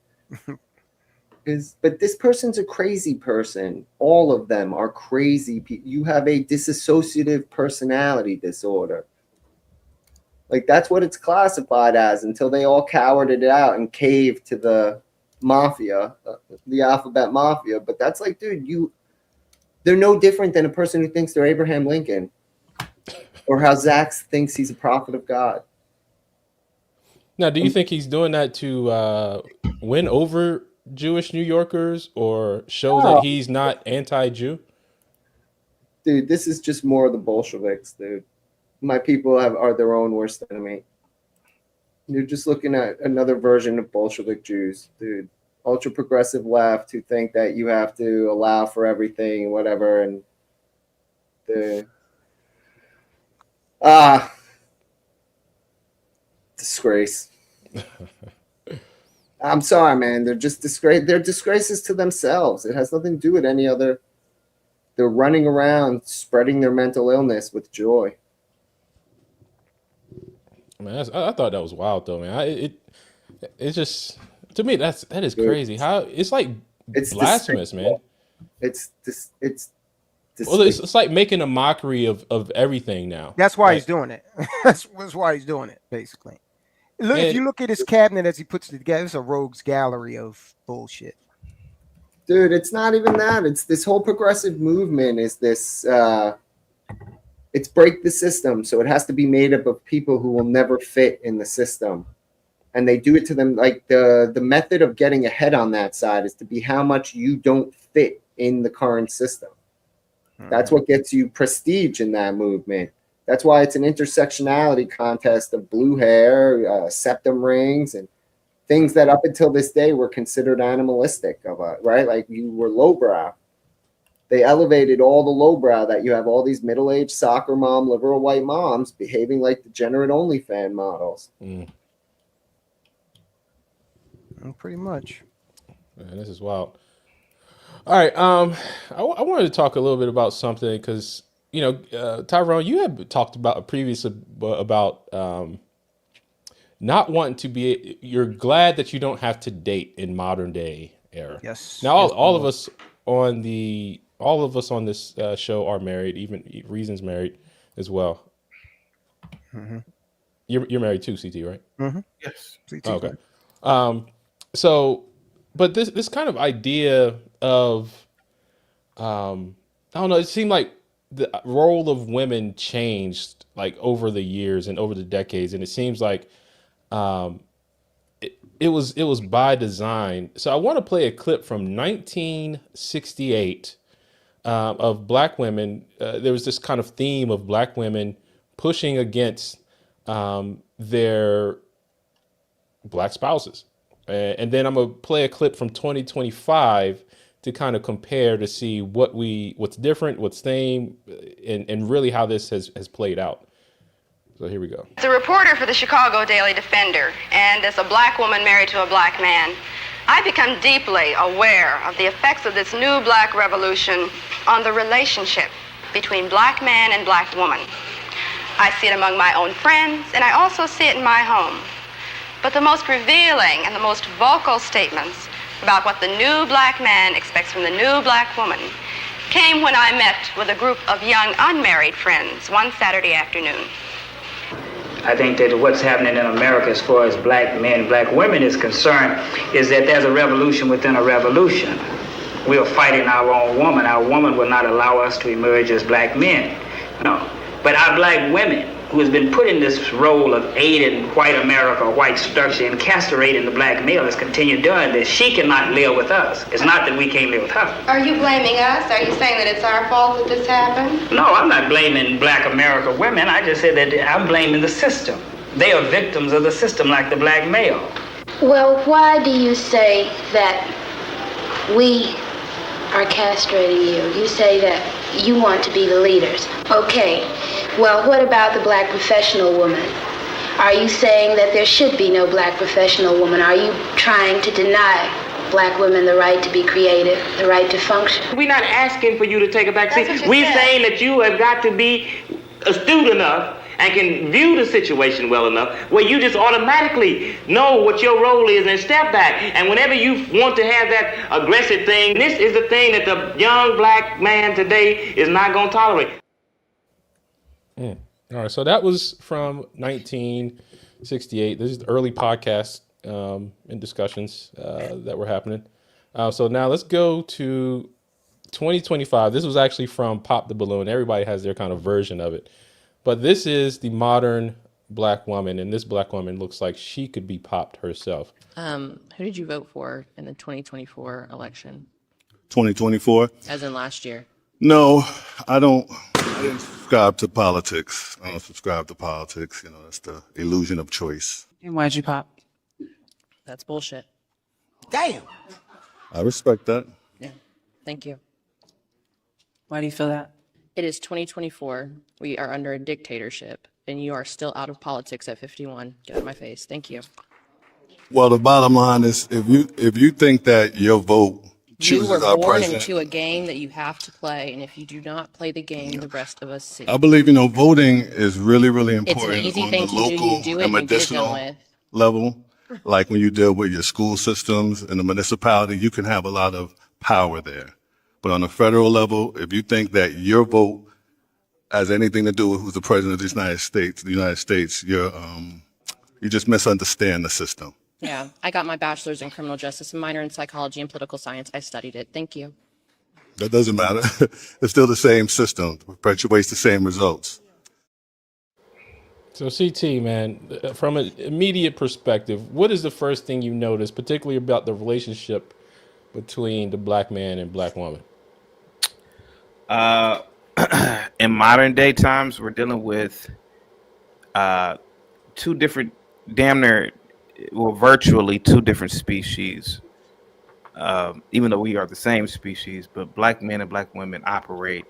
But this person's a crazy person. All of them are crazy people. You have a dissociative personality disorder. Like, that's what it's classified as until they all cowered it out and caved to the mafia, the alphabet mafia. But that's like, dude, they're no different than a person who thinks they're Abraham Lincoln or how Zach thinks he's a prophet of God. Now, do you think he's doing that to win over Jewish New Yorkers or show that he's not anti-Jew? Dude, this is just more of the Bolsheviks, dude. My people are their own worst enemy. You're just looking at another version of Bolshevik Jews, dude. Ultra progressive left who think that you have to allow for everything and whatever, and the disgrace. I'm sorry, man. They're just disgrace. They're disgraces to themselves. It has nothing to do with any other. They're running around spreading their mental illness with joy. Man, I thought that was wild though, man. It's just, to me, that is crazy. How it's like It's blasphemous, man. It's Well, it's like making a mockery of everything now. That's why he's doing it. That's why he's doing it, basically. Look, if you look at his cabinet as he puts it together, it's a rogues gallery of bullshit. Dude, it's not even that. It's this whole progressive movement is this it's break the system. So it has to be made up of people who will never fit in the system. And they do it to them like the method of getting ahead on that side is to be how much you don't fit in the current system. That's what gets you prestige in that movement. That's why it's an intersectionality contest of blue hair, septum rings, and things that up until this day were considered animalistic, right? Like you were lowbrow. They elevated all the lowbrow that you have all these middle-aged soccer mom, liberal white moms behaving like degenerate OnlyFans models. Pretty much. Man, this is wild. All right, I wanted to talk a little bit about something because Tyrone, you had talked about previously about not wanting to be. You're glad that you don't have to date in modern day era. Yes. Now all of us on this show are married. Even Reason's married as well. Mm-hmm. You're married too, CT, right? Mm-hmm. Yes. CT. Okay. So, but this kind of idea of, I don't know, it seemed like the role of women changed like over the years and over the decades. And it seems like, it was by design. So I want to play a clip from 1968, of black women. There was this kind of theme of black women pushing against, their black spouses. And then I'm gonna play a clip from 2025 to kind of compare to see what's different, what's same, and really how this has played out. So here we go. As a reporter for the Chicago Daily Defender, and as a black woman married to a black man, I've become deeply aware of the effects of this new black revolution on the relationship between black man and black woman. I see it among my own friends, and I also see it in my home. But the most revealing and the most vocal statements about what the new black man expects from the new black woman came when I met with a group of young unmarried friends one Saturday afternoon. I think that what's happening in America as far as black men, black women is concerned is that there's a revolution within a revolution. We are fighting our own woman. Our woman will not allow us to emerge as black men. No. But our black women, who has been put in this role of aiding white America, white structure, and castrating the black male, has continued doing this. She cannot live with us. It's not that we can't live with her. Are you blaming us? Are you saying that it's our fault that this happened? No, I'm not blaming black America women. I just said that I'm blaming the system. They are victims of the system like the black male. Well, why do you say that we are castrating you? You say that you want to be the leaders. Okay. Well, what about the black professional woman? Are you saying that there should be no black professional woman? Are you trying to deny black women the right to be creative, the right to function? We're not asking for you to take a back seat. We're saying that you have got to be astute enough and can view the situation well enough where you just automatically know what your role is and step back. And whenever you want to have that aggressive thing, this is the thing that the young black man today is not going to tolerate. All right, so that was from 1968. This is the early podcast and discussions that were happening. So now let's go to 2025. This was actually from Pop the Balloon. Everybody has their kind of version of it. But this is the modern black woman, and this black woman looks like she could be popped herself. Who did you vote for in the 2024 election? 2024? As in last year? No, I didn't subscribe to politics. I don't subscribe to politics. You know, that's the illusion of choice. And why'd you pop? That's bullshit. Damn. I respect that. Yeah. Thank you. Why do you feel that? It is 2024. We are under a dictatorship, and you are still out of politics at 51. Get out of my face. Thank you. Well, the bottom line is, if you think that your vote You were chooses our born president, into a game that you have to play, and if you do not play the game, the rest of us see. I believe voting is really, really It's an important easy on thing the to do. You local do it and and you get it done medicinal with. level. Like when you deal with your school systems in the municipality, you can have a lot of power there. But on the federal level, if you think that your vote has anything to do with who's the president of the United States, you just misunderstand the system. Yeah, I got my bachelor's in criminal justice, a minor in psychology and political science. I studied it. Thank you. That doesn't matter. It's still the same system, perpetuates the same results. So CT, man, from an immediate perspective, what is the first thing you notice, particularly about the relationship between the black man and black woman? In modern day times, we're dealing with two different, virtually two different species. Even though we are the same species, but black men and black women operate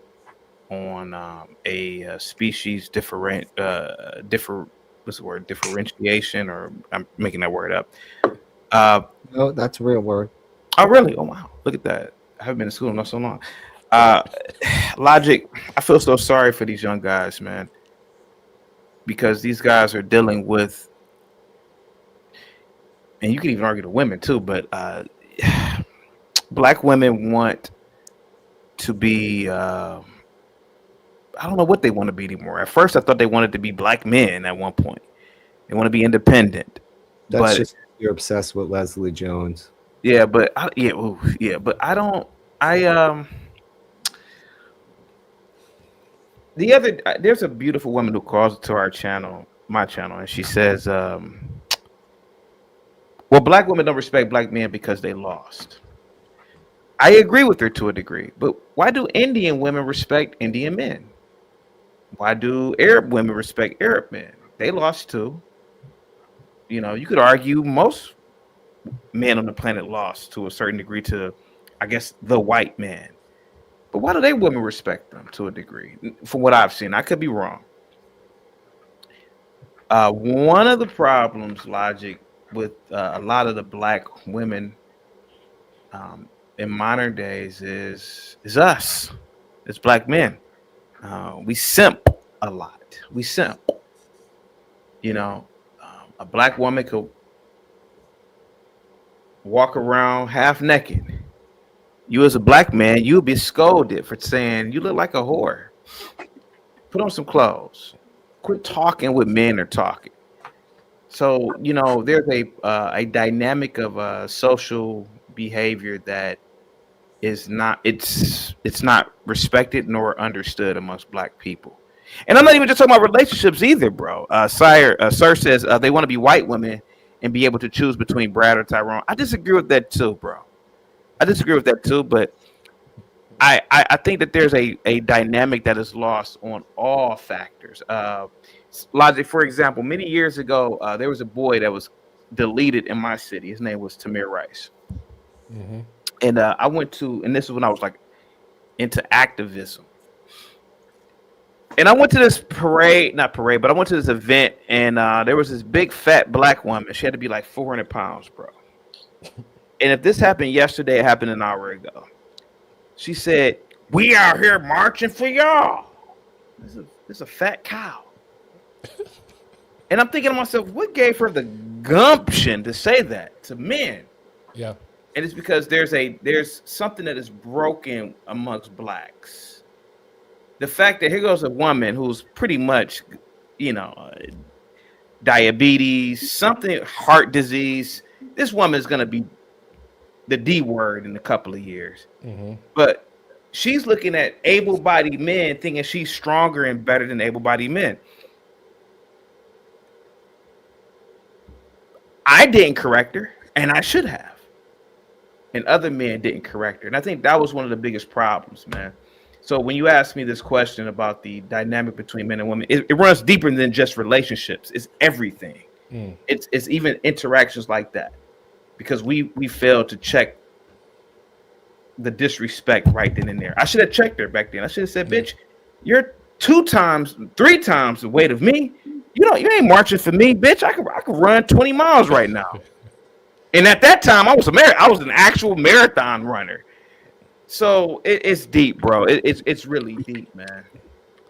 on a species differentiation, or I'm making that word up. No, that's a real word. Oh, really? Oh, wow. Look at that. I haven't been to school in not so long. Logic, I feel so sorry for these young guys, man, because these guys are dealing with, and you can even argue the women too, but black women want to be, I don't know what they want to be anymore. At first, I thought they wanted to be black men at one point. They want to be independent. That's just, you're obsessed with Leslie Jones. Yeah, but but I don't. There's a beautiful woman who calls to our channel, my channel, and she says, well, black women don't respect black men because they lost. I agree with her to a degree, but why do Indian women respect Indian men? Why do Arab women respect Arab men? They lost too. You could argue most men on the planet lost to a certain degree to, I guess, the white man. But why do they women respect them to a degree? From what I've seen, I could be wrong. One of the problems, Logic, with a lot of the black women in modern days is us. It's black men. We simp a lot. We simp. A black woman could walk around half naked. You as a black man, you'll be scolded for saying you look like a whore. Put on some clothes. Quit talking with men are talking. So, there's a dynamic of social behavior that is not, it's not respected nor understood amongst black people. And I'm not even just talking about relationships either, bro. Sir says they want to be white women and be able to choose between Brad or Tyrone. I disagree with that too, bro. But I think that there's a dynamic that is lost on all factors. Logic, for example, many years ago, there was a boy that was deleted in my city. His name was Tamir Rice. Mm-hmm. And I went to, and this is when I was like into activism. And I went to this but I went to this event, and there was this big fat black woman. She had to be like 400 pounds, bro. And if this happened yesterday, it happened an hour ago. She said, "We out here marching for y'all." This is a fat cow. And I'm thinking to myself, what gave her the gumption to say that to men? Yeah. And it's because there's something that is broken amongst blacks. The fact that here goes a woman who's pretty much, diabetes, something, heart disease. This woman is going to be the D word in a couple of years. Mm-hmm. But she's looking at able-bodied men thinking she's stronger and better than able-bodied men. I didn't correct her, and I should have. And other men didn't correct her. And I think that was one of the biggest problems, man. So when you ask me this question about the dynamic between men and women, it runs deeper than just relationships. It's everything. It's even interactions like that because we failed to check the disrespect right then and there. I should have checked her back then. I should have said, "Bitch, you're 3 times the weight of me. You ain't marching for me, bitch. I could run 20 miles right now." And at that time, I was an actual marathon runner. So it's deep, bro. It's really deep, man.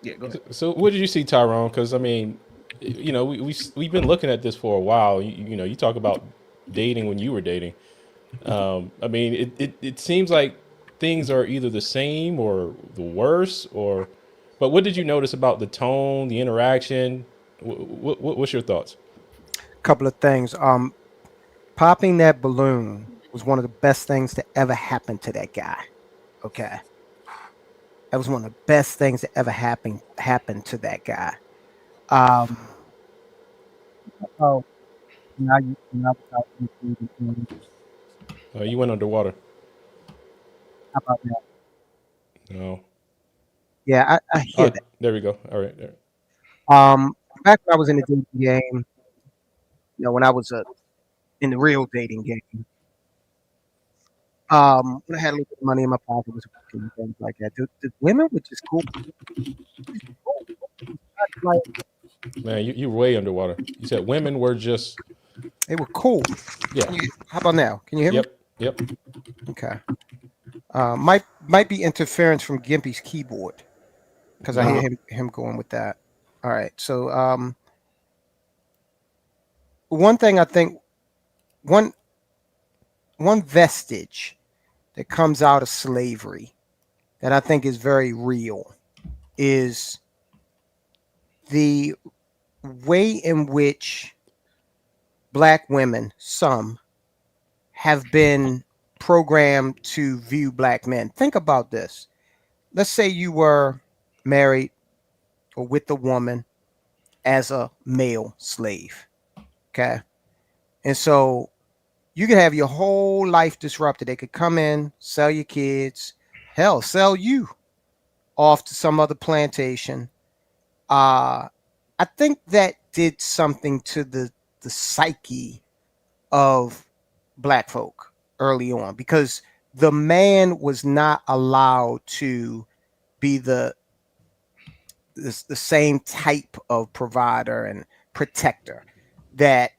Yeah, go ahead. So what did you see, Tyrone? Because I mean, we've been looking at this for a while. You talk about dating when you were dating. I mean, it seems like things are either the same or the worse. But what did you notice about the tone, the interaction? What's your thoughts? Couple of things. Popping that balloon was one of the best things that ever happened to that guy. Okay. That was one of the best things that ever happened to that guy. Oh, now you You went underwater. how about that? No. Yeah, I hear that. There we go. All right. There. Back when I was in the dating game, when I was in the real dating game, when I had a little bit of money in my pocket, was and things like that. The women were just cool. Like, Man, you're way underwater. You said women were just. they were cool. Yeah. How about now? Can you hear me? Yep. Okay. Might be interference from Gimpy's keyboard because I hear him going with that. All right. So one thing I think one vestige that comes out of slavery that I think is very real is the way in which Black women, some, have been programmed to view Black men. Think about this. Let's say you were married or with a woman as a male slave. Okay. And so you could have your whole life disrupted. They could come in, sell your kids, hell, sell you off to some other plantation. I think that did something to the psyche of Black folk early on because the man was not allowed to be the same type of provider and protector that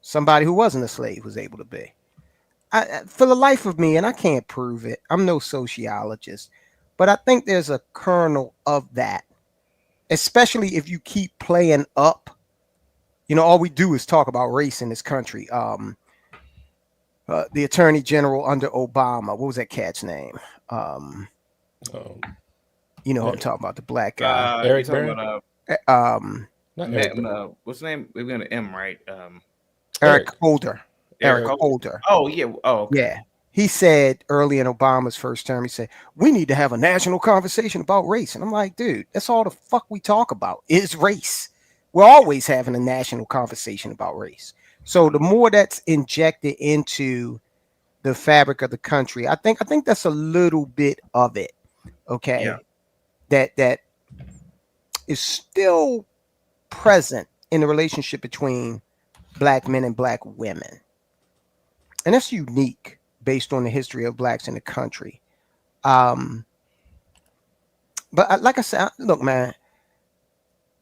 somebody who wasn't a slave was able to be. For the life of me, and I can't prove it, I'm no sociologist, but I think there's a kernel of that, especially if you keep playing up. All we do is talk about race in this country. The attorney general under Obama, what was that cat's name? You know who I'm talking about, the black guy. Eric Barron? Not Eric. What's the name? We're gonna M, right? Eric Holder. Eric Holder. Oh yeah. Oh okay. Yeah. He said early in Obama's first term, he said, we need to have a national conversation about race. And I'm like, dude, that's all the fuck we talk about is race. We're always having a national conversation about race. So the more that's injected into the fabric of the country, I think that's a little bit of it. Okay. Yeah. That is still present in the relationship between Black men and Black women. And that's unique based on the history of Blacks in the country. But like I said, look, man,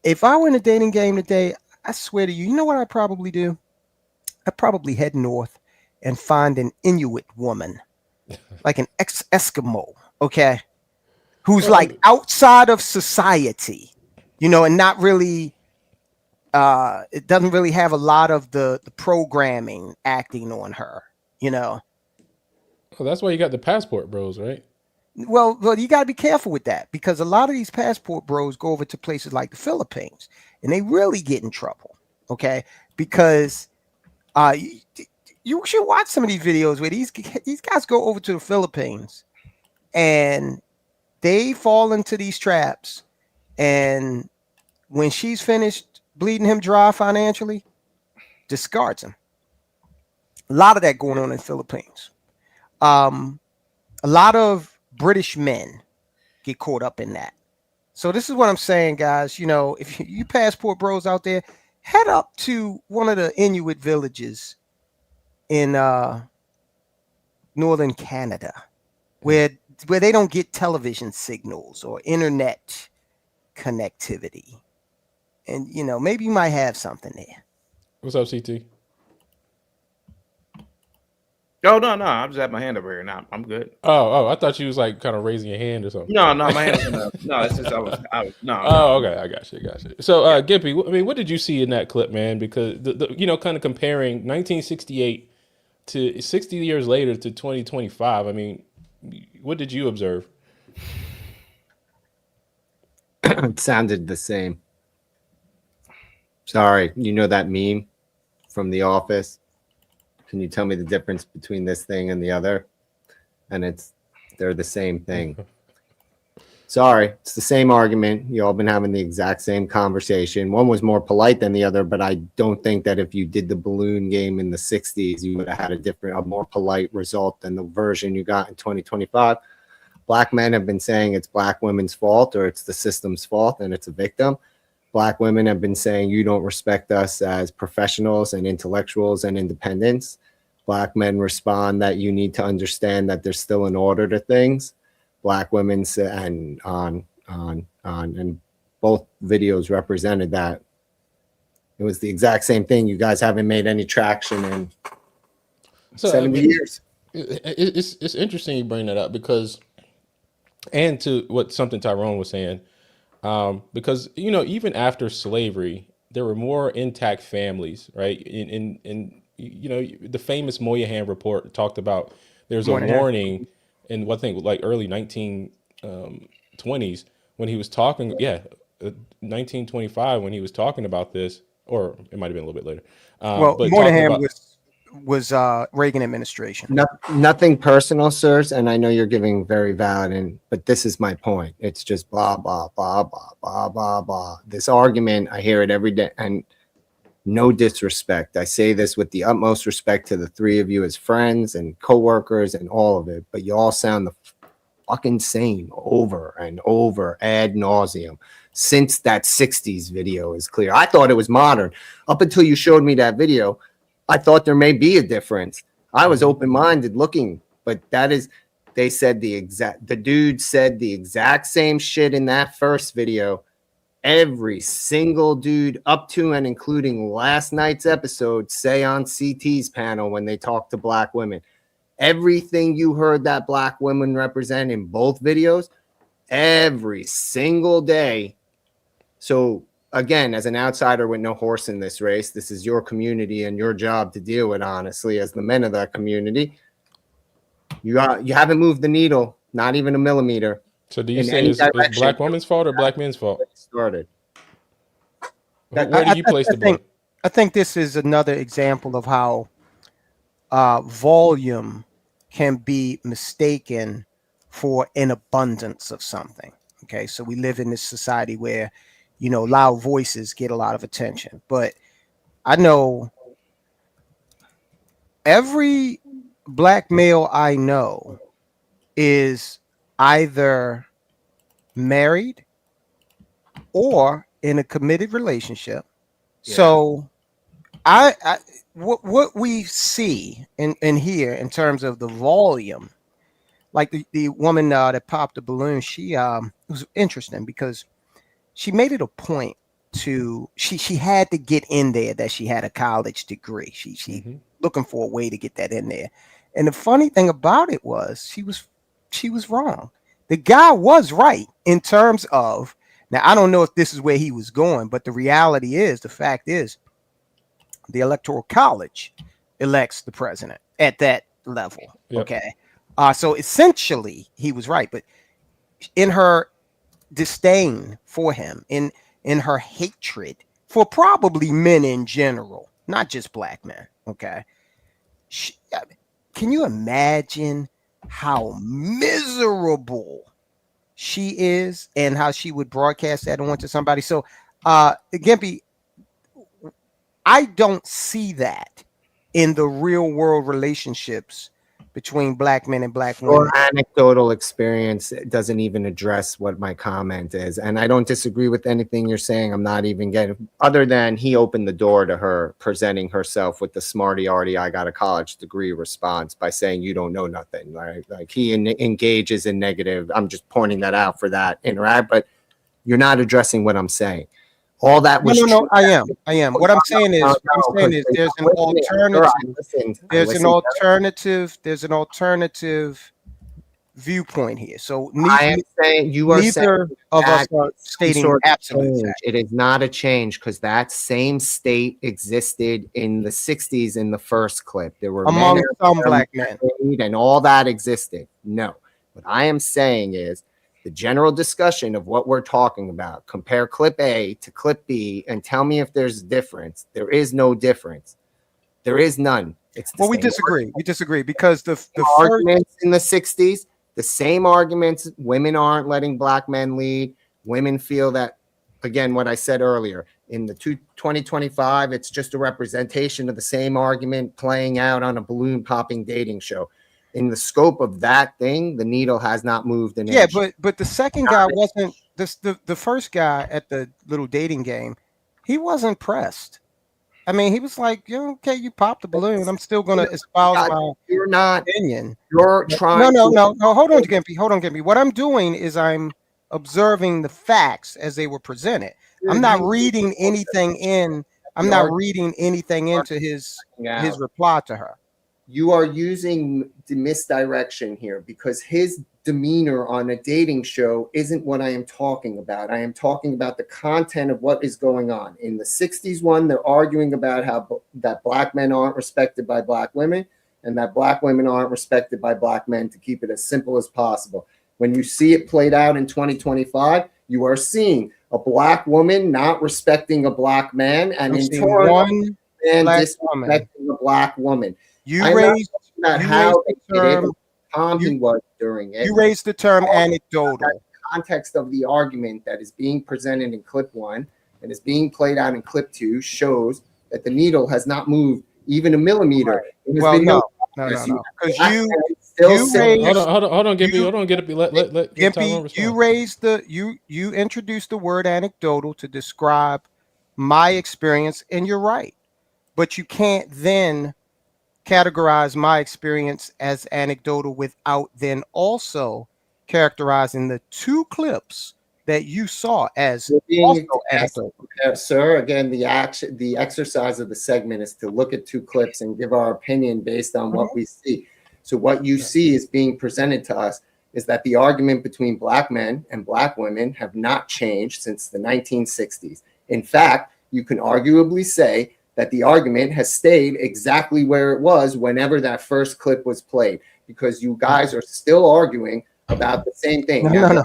if I were in a dating game today, I swear to you, you know what I'd probably do? I'd probably head north and find an Inuit woman, like an Eskimo, okay? Who's like outside of society, and not really, it doesn't really have a lot of the programming acting on her, Well, that's why you got the passport bros, right? Well, you got to be careful with that because a lot of these passport bros go over to places like the Philippines and they really get in trouble, okay? Because you should watch some of these videos where these guys go over to the Philippines and they fall into these traps, and when she's finished bleeding him dry financially, discards him. A lot of that going on in the Philippines. A lot of British men get caught up in that. So this is what I'm saying, guys. If you passport bros out there, head up to one of the Inuit villages in northern Canada, where they don't get television signals or internet connectivity, and maybe you might have something there. What's up, CT? Oh no, I just had my hand over here. Now I'm good. Oh, I thought you was like kind of raising your hand or something. No, my hand was up. No, it's just I was no. Oh, okay, I got you. So, Gimpy, I mean, what did you see in that clip, man? Because the kind of comparing 1968 to 60 years later to 2025. I mean, what did you observe? It sounded the same. Sorry, you know that meme from The Office? Can you tell me the difference between this thing and the other? And they're the same thing. Sorry, it's the same argument. You all been having the exact same conversation. One was more polite than the other, but I don't think that if you did the balloon game in the 60s, you would have had a more polite result than the version you got in 2025. Black men have been saying it's black women's fault or it's the system's fault and it's a victim. Black women have been saying you don't respect us as professionals and intellectuals and independents. Black men respond that you need to understand that there's still an order to things. Black women say, and on, and both videos represented that. It was the exact same thing. You guys haven't made any traction in 70 years. It's interesting you bring that up because, and to something Tyrone was saying, because even after slavery, there were more intact families, right? In the famous Moynihan report talked about there's a warning in what thing like early 1920s when he was talking, 1925 when he was talking about this, or it might have been a little bit later. Well, Moynihan was Reagan administration. Nothing personal, sirs, and I know you're giving very valid, but this is my point. It's just blah blah blah blah blah blah blah. This argument, I hear it every day, and no disrespect. I say this with the utmost respect to the three of you as friends and coworkers and all of it, but you all sound the fucking same over and over ad nauseum. Since that 60s video is clear, I thought it was modern up until you showed me that video. I thought there may be a difference. I was open-minded looking, but the dude said the exact same shit in that first video. Every single dude up to and including last night's episode say on CT's panel when they talk to black women. Everything you heard that black women represent in both videos, every single day. So again, as an outsider with no horse in this race, this is your community and your job to deal with, honestly, as the men of that community. You haven't moved the needle, not even a millimeter. So do you say it's black woman's fault or black men's fault? Started. Where do you place the blame? I think this is another example of how volume can be mistaken for an abundance of something. Okay, so we live in this society where loud voices get a lot of attention, but I know every black male I know is either married or in a committed relationship. Yeah. So what we see and hear in terms of the volume, like the woman that popped the balloon, she was interesting because she made it a point to she had to get in there that she had a college degree. She looking for a way to get that in there. And the funny thing about it was she was wrong. The guy was right in terms of, now I don't know if this is where he was going, but the fact is the Electoral College elects the president at that level. Yep. Okay. So essentially he was right, but in her disdain for him, in her hatred for probably men in general, not just black men. Okay. Can you imagine how miserable she is and how she would broadcast that on to somebody? So, Gimpy, I don't see that in the real world relationships between black men and black Your women. anecdotal experience doesn't even address what my comment is. And I don't disagree with anything you're saying. I'm not even getting, other than he opened the door to her presenting herself with the smarty arty, I got a college degree response by saying, you don't know nothing. Right? Like he engages in negative. I'm just pointing that out for that interact, but you're not addressing what I'm saying. All that was No, I am. What I'm saying is, there's an alternative. There's an alternative viewpoint here. So I am saying you are neither of us are stating absolute change. It is not a change because that same state existed in the 60s in the first clip. There were among some black men, and all that existed. No, what I am saying is the general discussion of what we're talking about. Compare clip A to clip B and tell me if there's a difference. There is no difference. There is none. It's the we disagree. argument. We disagree because the arguments in the 60s, the same arguments. Women aren't letting black men lead. Women feel that, again, what I said earlier, in the 2025, it's just a representation of the same argument playing out on a balloon popping dating show. In the scope of that thing, the needle has not moved an inch. But the second guy wasn't the first guy at the little dating game. He wasn't pressed. I mean, he was like, okay, you popped the balloon. I'm still going to espouse my opinion. You're trying. No. Hold on, Gimpy. What I'm doing is I'm observing the facts as they were presented. I'm not reading anything in. I'm not reading anything into his reply to her. You are using the misdirection here because his demeanor on a dating show isn't what I am talking about. I am talking about the content of what is going on. In the 60s one, they're arguing about how that black men aren't respected by black women and that black women aren't respected by black men, to keep it as simple as possible. When you see it played out in 2025, you are seeing a black woman not respecting a black man and in turn one man disrespecting a black woman. You raised the term anecdotal. The context of the argument that is being presented in clip 1 and is being played out in clip 2 shows that the needle has not moved even a millimeter. Right. No. Because you raised. Hold on, Gimpy. Hold on, let Gimpy, you introduced the word anecdotal to describe my experience, and you're right. But you can't then categorize my experience as anecdotal without then also characterizing the two clips that you saw as also anecdotal. Sir, again, the exercise of the segment is to look at two clips and give our opinion based on what we see. So what you see is being presented to us is that the argument between black men and black women have not changed since the 1960s. In fact, you can arguably say that the argument has stayed exactly where it was whenever that first clip was played, because you guys are still arguing about the same thing. No.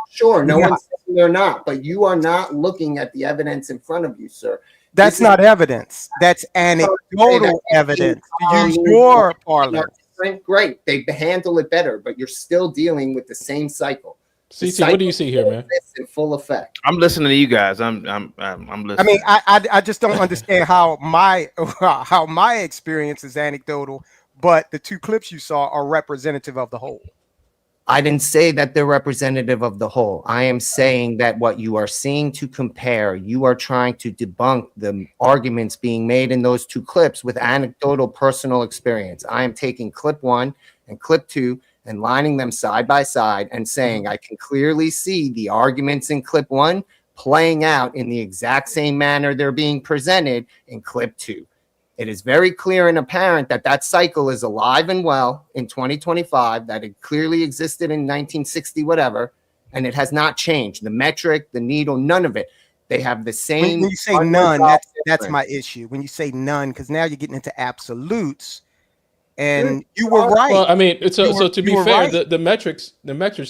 Sure, no one's saying they're not, but you are not looking at the evidence in front of you, sir. That's not evidence. That's anecdotal evidence. To use your parlance. Great, they handle it better, but you're still dealing with the same cycle. CT, what do you see here, man? In full effect. I'm listening to you guys. I'm listening. I mean, I just don't understand how my experience is anecdotal, but the two clips you saw are representative of the whole. I didn't say that they're representative of the whole. I am saying that what you are seeing to compare, you are trying to debunk the arguments being made in those two clips with anecdotal personal experience. I am taking clip 1 and clip 2 and lining them side by side and saying I can clearly see the arguments in clip 1 playing out in the exact same manner they're being presented in clip 2. It is very clear and apparent that that cycle is alive and well in 2025, that it clearly existed in 1960, whatever, and it has not changed. The metric, the needle, none of it. They have the same. When you say none, that's my issue. When you say none, because now you're getting into absolutes. And you were right. Well, I mean, so to be fair, right. the metrics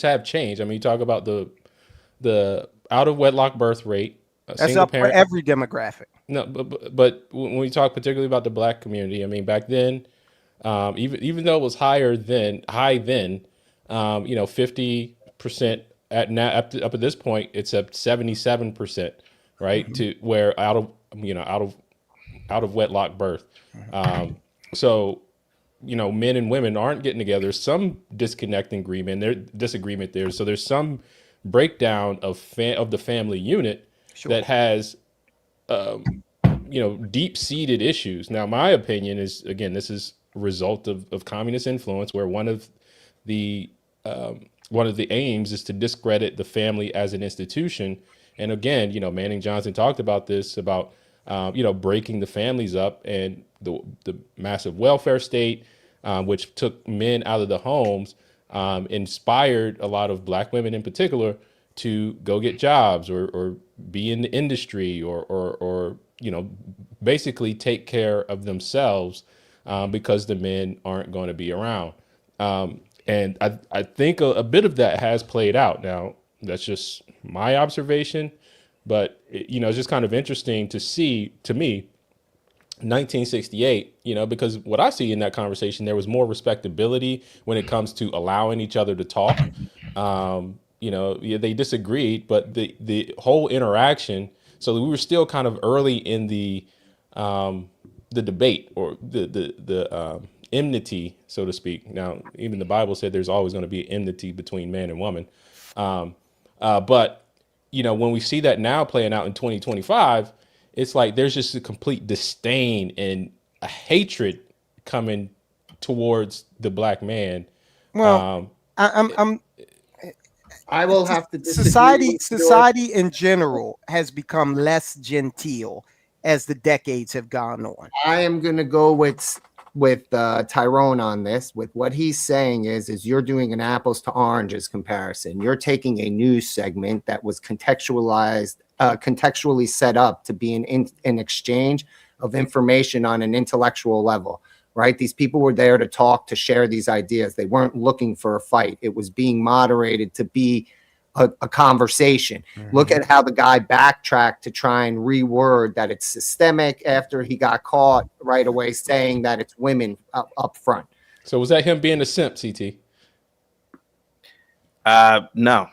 have changed. I mean, you talk about the out of wedlock birth rate. That's up for every demographic. No, but when we talk particularly about the black community, I mean, back then, even though it was high then, 50% up at this point, it's up 77%, right? Mm-hmm. To where out of wedlock birth. So men and women aren't getting together. There's some disagreement there. So there's some breakdown of the family unit that has, deep-seated issues. Now, my opinion is, again, this is a result of communist influence, where one of the aims is to discredit the family as an institution. And again, Manning Johnson talked about this, about breaking the families up, and the massive welfare state, which took men out of the homes, inspired a lot of Black women in particular to go get jobs or be in the industry or basically take care of themselves, because the men aren't going to be around. And I think a bit of that has played out. Now, that's just my observation, but it's just kind of interesting to see, to me, 1968, because what I see in that conversation, there was more respectability when it comes to allowing each other to talk. They disagreed, but the whole interaction. So we were still kind of early in the debate, or the enmity, so to speak. Now, even the Bible said there's always going to be enmity between man and woman. But when we see that now playing out in 2025, it's like there's just a complete disdain and a hatred coming towards the Black man. Well, I will have to disagree. Society in general has become less genteel as the decades have gone on. I am going to go with Tyrone on this. With what he's saying is you're doing an apples to oranges comparison. You're taking a news segment that was contextually set up to be an exchange of information on an intellectual level, right? These people were there to talk, to share these ideas. They weren't looking for a fight. It was being moderated to be a conversation. Mm-hmm. Look at how the guy backtracked to try and reword that it's systemic after he got caught right away saying that it's women up front. So was that him being a simp, CT? No.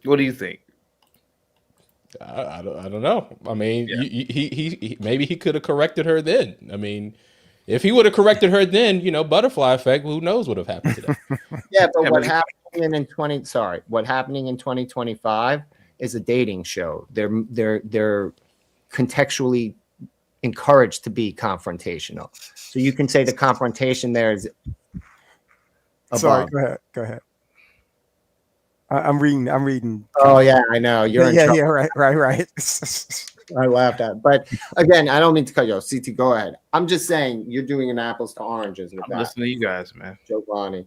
What do you think? I don't know. I mean, he maybe he could have corrected her then. I mean, if he would have corrected her then, butterfly effect, who knows what would have happened to that? Yeah, but what happening in 2025 is a dating show. They're contextually encouraged to be confrontational. So you can say the confrontation there is above. Sorry, go ahead. I'm reading. Oh yeah, I know. You're in trouble. Yeah, right. I laughed at it. But again, I don't mean to cut you off. CT, go ahead. I'm just saying you're doing an apples to oranges with I'm that. listening to you guys, man. Joe Bonnie.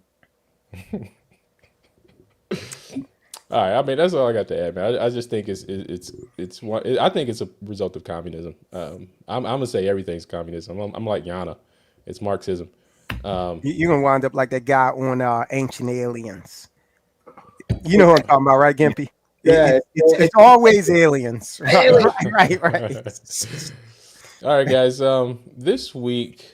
All right, I mean that's all I got to add, man. I just think it's one. I think it's a result of communism. I'm gonna say everything's communism. I'm like Yana, it's Marxism. You're gonna wind up like that guy on Ancient Aliens. You know what I'm talking about, right, Gimpy? Yeah, it's always aliens. Right. All right, guys. This week,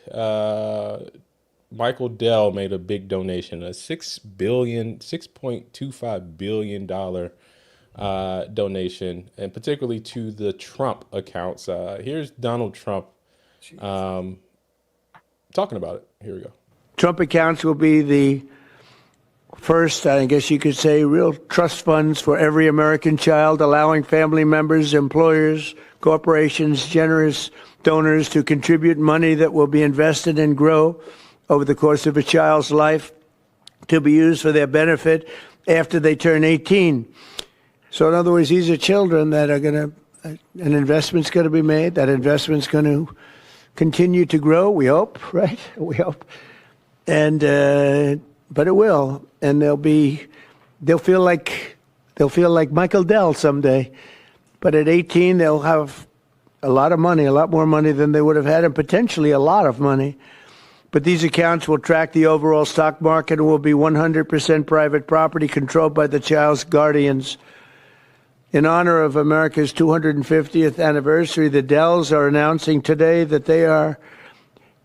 Michael Dell made a big donation, a $6.25 billion donation, and particularly to the Trump accounts. Here's Donald Trump talking about it. Here we go. Trump accounts will be the first, I guess you could say, real trust funds for every American child, allowing family members, employers, corporations, generous donors to contribute money that will be invested and grow over the course of a child's life to be used for their benefit after they turn 18. So in other words, these are children that are going to, an investment's going to be made. That investment's going to continue to grow, we hope, right? We hope. And, but it will. And they'll feel like Michael Dell someday. But at 18, they'll have a lot of money, a lot more money than they would have had, and potentially a lot of money. But these accounts will track the overall stock market and will be 100% private property controlled by the child's guardians. In honor of America's 250th anniversary, the Dells are announcing today that they are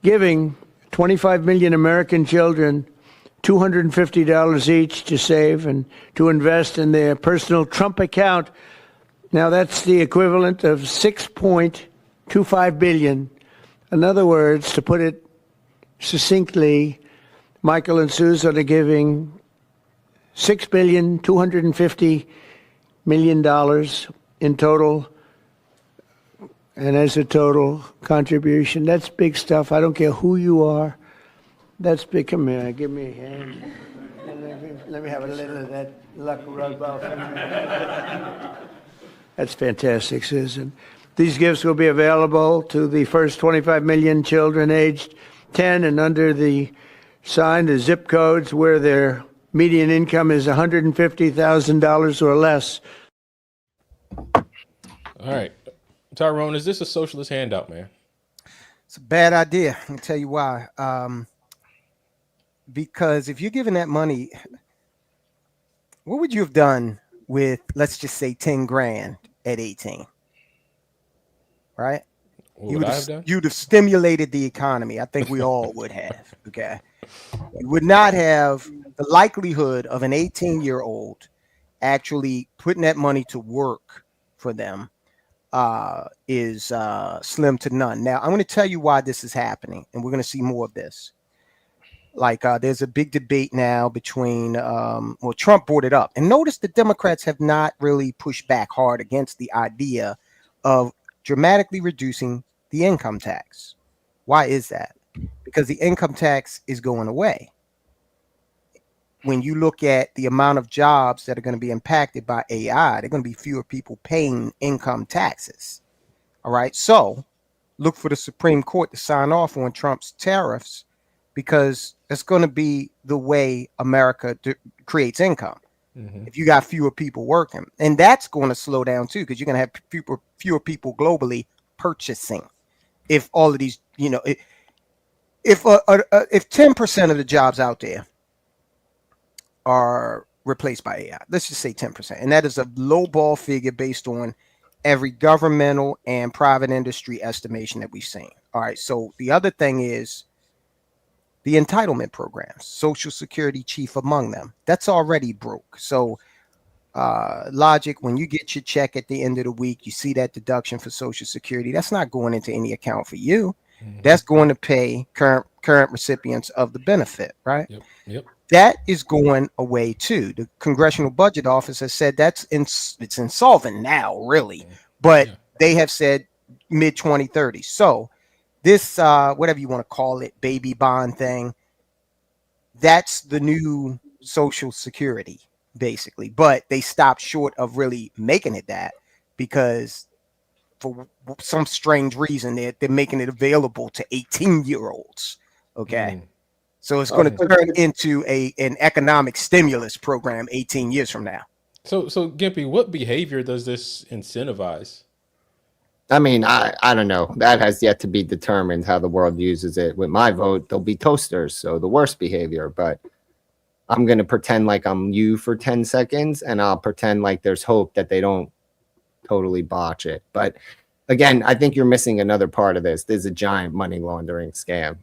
giving 25 million American children $250 each to save and to invest in their personal Trump account. Now that's the equivalent of $6.25 billion. In other words, to put it succinctly, Michael and Susan are giving $6,250,000,000 in total, and as a total contribution. That's big stuff. I don't care who you are. That's big. Come here, give me a hand. Let me have a little of that luck rub off. That's fantastic, Susan. These gifts will be available to the first 25 million children aged 10 and under the zip codes where their median income is $150,000 or less. All right. Tyrone, is this a socialist handout, man? It's a bad idea. I'll tell you why. Because if you're giving that money, what would you have done with, let's just say, 10 grand at 18? Right? What would I have done? You'd have stimulated the economy. I think we all would have. Okay. You would not have the likelihood of an 18-year-old actually putting that money to work for them is slim to none. Now, I'm going to tell you why this is happening, and we're going to see more of this. Like there's a big debate now between, Trump brought it up. And notice the Democrats have not really pushed back hard against the idea of dramatically reducing the income tax. Why is that? Because the income tax is going away. When you look at the amount of jobs that are going to be impacted by AI, there are going to be fewer people paying income taxes. All right. So look for the Supreme Court to sign off on Trump's tariffs, because it's going to be the way America creates income. Mm-hmm. If you got fewer people working, and that's going to slow down too, because you're going to have fewer people globally purchasing. If all of these, if 10% of the jobs out there are replaced by AI, let's just say 10%, and that is a low ball figure based on every governmental and private industry estimation that we've seen. All right. So the other thing is the entitlement programs, Social Security chief among them. That's already broke. So logic, when you get your check at the end of the week, you see that deduction for Social Security. That's not going into any account for you. Mm-hmm. That's going to pay current recipients of the benefit, right? Yep. That is going away too. The Congressional Budget Office has said it's insolvent now, really, but they have said mid 2030. So this, whatever you want to call it, baby bond thing, that's the new Social Security, basically. But they stopped short of really making it that, because for some strange reason, they're making it available to 18-year-olds. Okay. So it's going to turn into an economic stimulus program 18 years from now. So Gimpy, what behavior does this incentivize? I mean, I don't know. That has yet to be determined how the world uses it. With my vote, there'll be toasters, so the worst behavior. But I'm going to pretend like I'm you for 10 seconds, and I'll pretend like there's hope that they don't totally botch it. But again, I think you're missing another part of this. There's a giant money laundering scam.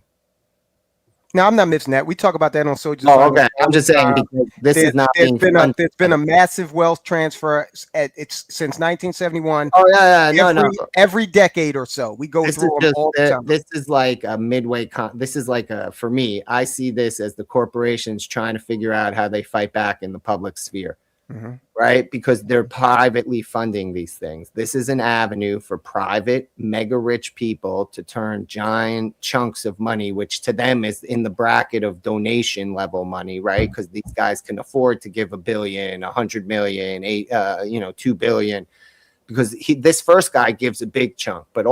No, I'm not missing that. We talk about that on Soldiers. Oh, okay. I'm just saying because this is not being there's been a massive wealth transfer since 1971. Oh yeah, no. Every decade or so, we go through them all the time. This is like a midway. This is like for me. I see this as the corporations trying to figure out how they fight back in the public sphere. Mm-hmm. Right? Because they're privately funding these things. This is an avenue for private, mega rich people to turn giant chunks of money, which to them is in the bracket of donation level money, right? Because these guys can afford to give $1 billion, 100 million, 2 billion, because this first guy gives a big chunk, but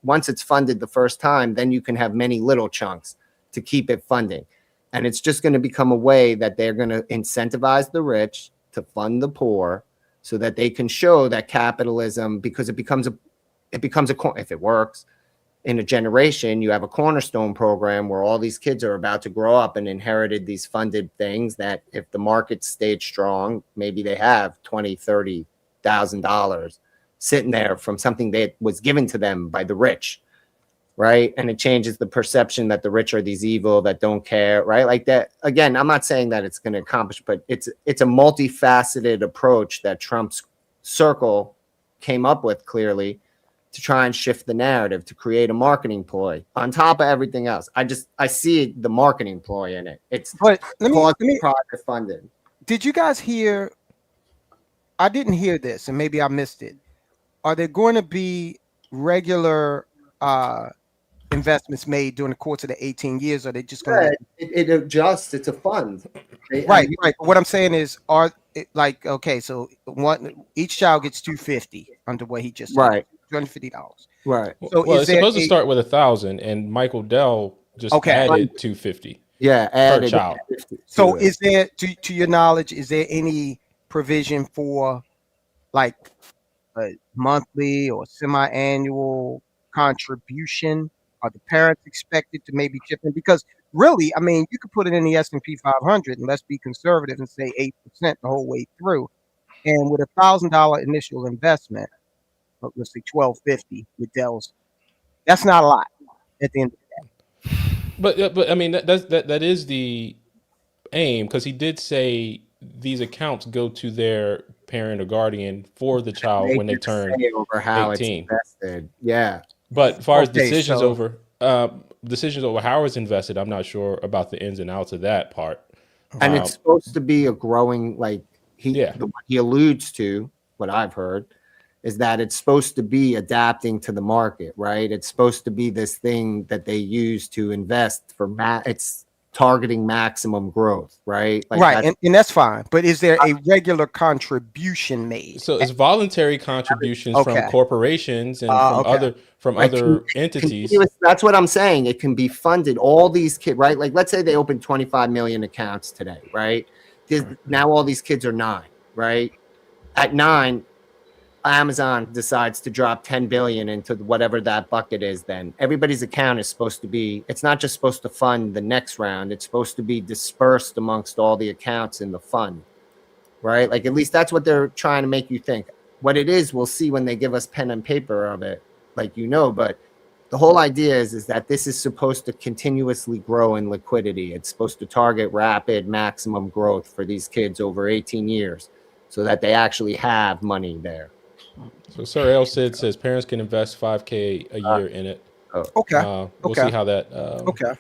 once it's funded the first time, then you can have many little chunks to keep it funding. And it's just going to become a way that they're going to incentivize the rich to fund the poor, so that they can show that capitalism, because it becomes a if it works in a generation, you have a cornerstone program where all these kids are about to grow up and inherited these funded things that if the market stayed strong, maybe they have $20,000-$30,000 sitting there from something that was given to them by the rich. Right. And it changes the perception that the rich are these evil that don't care. Right. Like that. Again, I'm not saying that it's going to accomplish, but it's a multifaceted approach that Trump's circle came up with clearly to try and shift the narrative, to create a marketing ploy on top of everything else. I see the marketing ploy in it. It's But let me private funded. Did you guys hear? I didn't hear this, and maybe I missed it. Are there going to be regular investments made during the course of the 18 years? Or are they just going to it adjusts? It's a fund. right? What I'm saying is, okay, so each child gets $250 under what he just said, right, $250. Right. So well, it's supposed to start with 1,000, and Michael Dell just added 250. Yeah, per child. So is there, to your knowledge, is there any provision for like a monthly or semi-annual contribution? Are the parents expected to maybe chip in? Because really, I mean, you could put it in the S&P 500, and let's be conservative and say 8% the whole way through. And with $1,000 initial investment, let's say $1,250 with Dell's, that's not a lot at the end of the day. But I mean that is the aim, because he did say these accounts go to their parent or guardian for the child when they turn over how 18. It's invested. Yeah. But as far as decisions over how it's invested, I'm not sure about the ins and outs of that part. And it's supposed to be a growing, like he alludes to, what I've heard is that it's supposed to be adapting to the market, right? It's supposed to be this thing that they use to invest for it's targeting maximum growth, right? Like right, and that's fine. But is there a regular contribution made? So it's voluntary contributions from corporations and from other entities. That's what I'm saying. It can be funded. All these kids, right? Like let's say they open 25 million accounts today, right? Now all these kids are 9, right? At 9, Amazon decides to drop 10 billion into whatever that bucket is. Then everybody's account is supposed to be, it's not just supposed to fund the next round. It's supposed to be dispersed amongst all the accounts in the fund, right? Like at least that's what they're trying to make you think. What it is, we'll see when they give us pen and paper of it, like, but the whole idea is that this is supposed to continuously grow in liquidity. It's supposed to target rapid maximum growth for these kids over 18 years so that they actually have money there. So Sir L. Sid says parents can invest $5,000 a year in it. Okay. We'll see how that. Okay.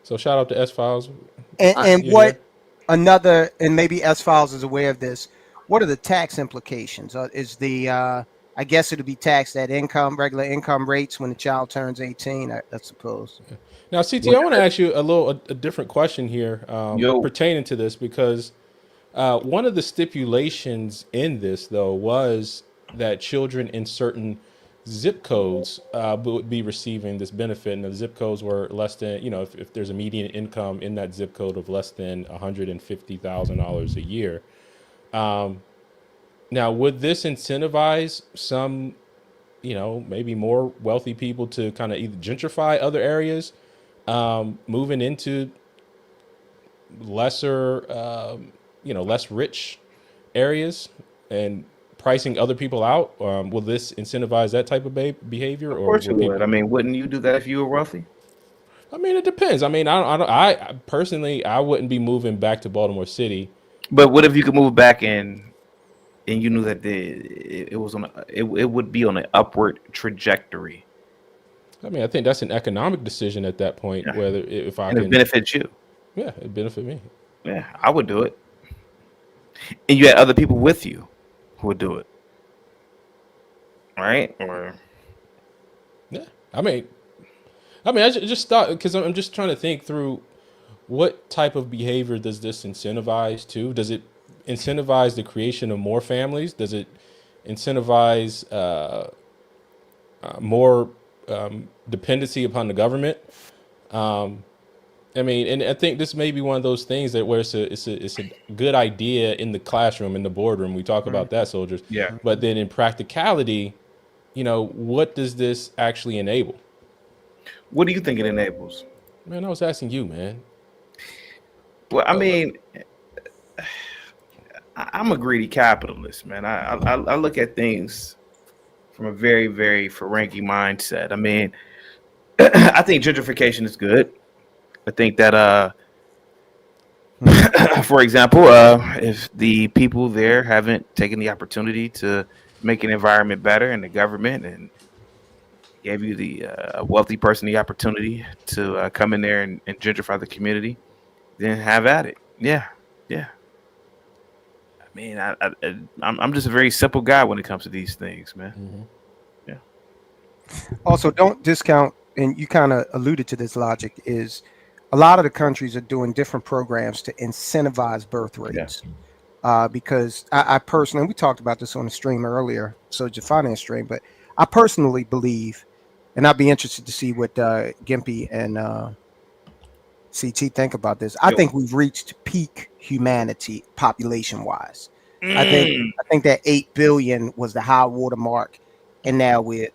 So shout out to S Files. And what another, and maybe S Files is aware of this. What are the tax implications? Is the I guess it'll be taxed at regular income rates when the child turns 18, I suppose. Now, CT, I want to ask you a different question here pertaining to this, because one of the stipulations in this, though, was that children in certain zip codes would be receiving this benefit, and the zip codes were less than, if there's a median income in that zip code of less than $150,000 a year. Now, would this incentivize some, maybe more wealthy people to kind of either gentrify other areas, moving into lesser, less rich areas and pricing other people out? Will this incentivize that type of behavior? Of course it would. I mean, wouldn't you do that if you were wealthy? I mean, it depends. I mean, I personally, I wouldn't be moving back to Baltimore City. But what if you could move back and you knew that it was it would be on an upward trajectory? I mean, I think that's an economic decision at that point, whether if I can. It benefits you. Yeah, it benefit me. Yeah, I would do it. And you had other people with you who would do it. Right? Or yeah, I mean, I just thought, because I'm just trying to think through what type of behavior does this incentivize to? Does it incentivize the creation of more families? Does it incentivize more dependency upon the government? I mean, and I think this may be one of those things that where it's a good idea in the classroom, in the boardroom. We talk about that, soldiers. Yeah. But then in practicality, what does this actually enable? What do you think it enables? Man, I was asking you, man. Well, I mean, I'm a greedy capitalist, man. I look at things from a very, very Ferengi mindset. I mean, I think gentrification is good. I think that, for example, if the people there haven't taken the opportunity to make an environment better, and the government and gave you the wealthy person the opportunity to come in there and gentrify the community, then have at it. Yeah, yeah. I mean, I'm just a very simple guy when it comes to these things, man. Yeah. Also, don't discount, and you kind of alluded to this logic, is a lot of the countries are doing different programs to incentivize birth rates. Because I personally, we talked about this on the stream earlier, Social Finance stream, but I personally believe, and I'd be interested to see what Gimpy and CT think about this. I think we've reached peak humanity population wise. I think that 8 billion was the high water mark, and now we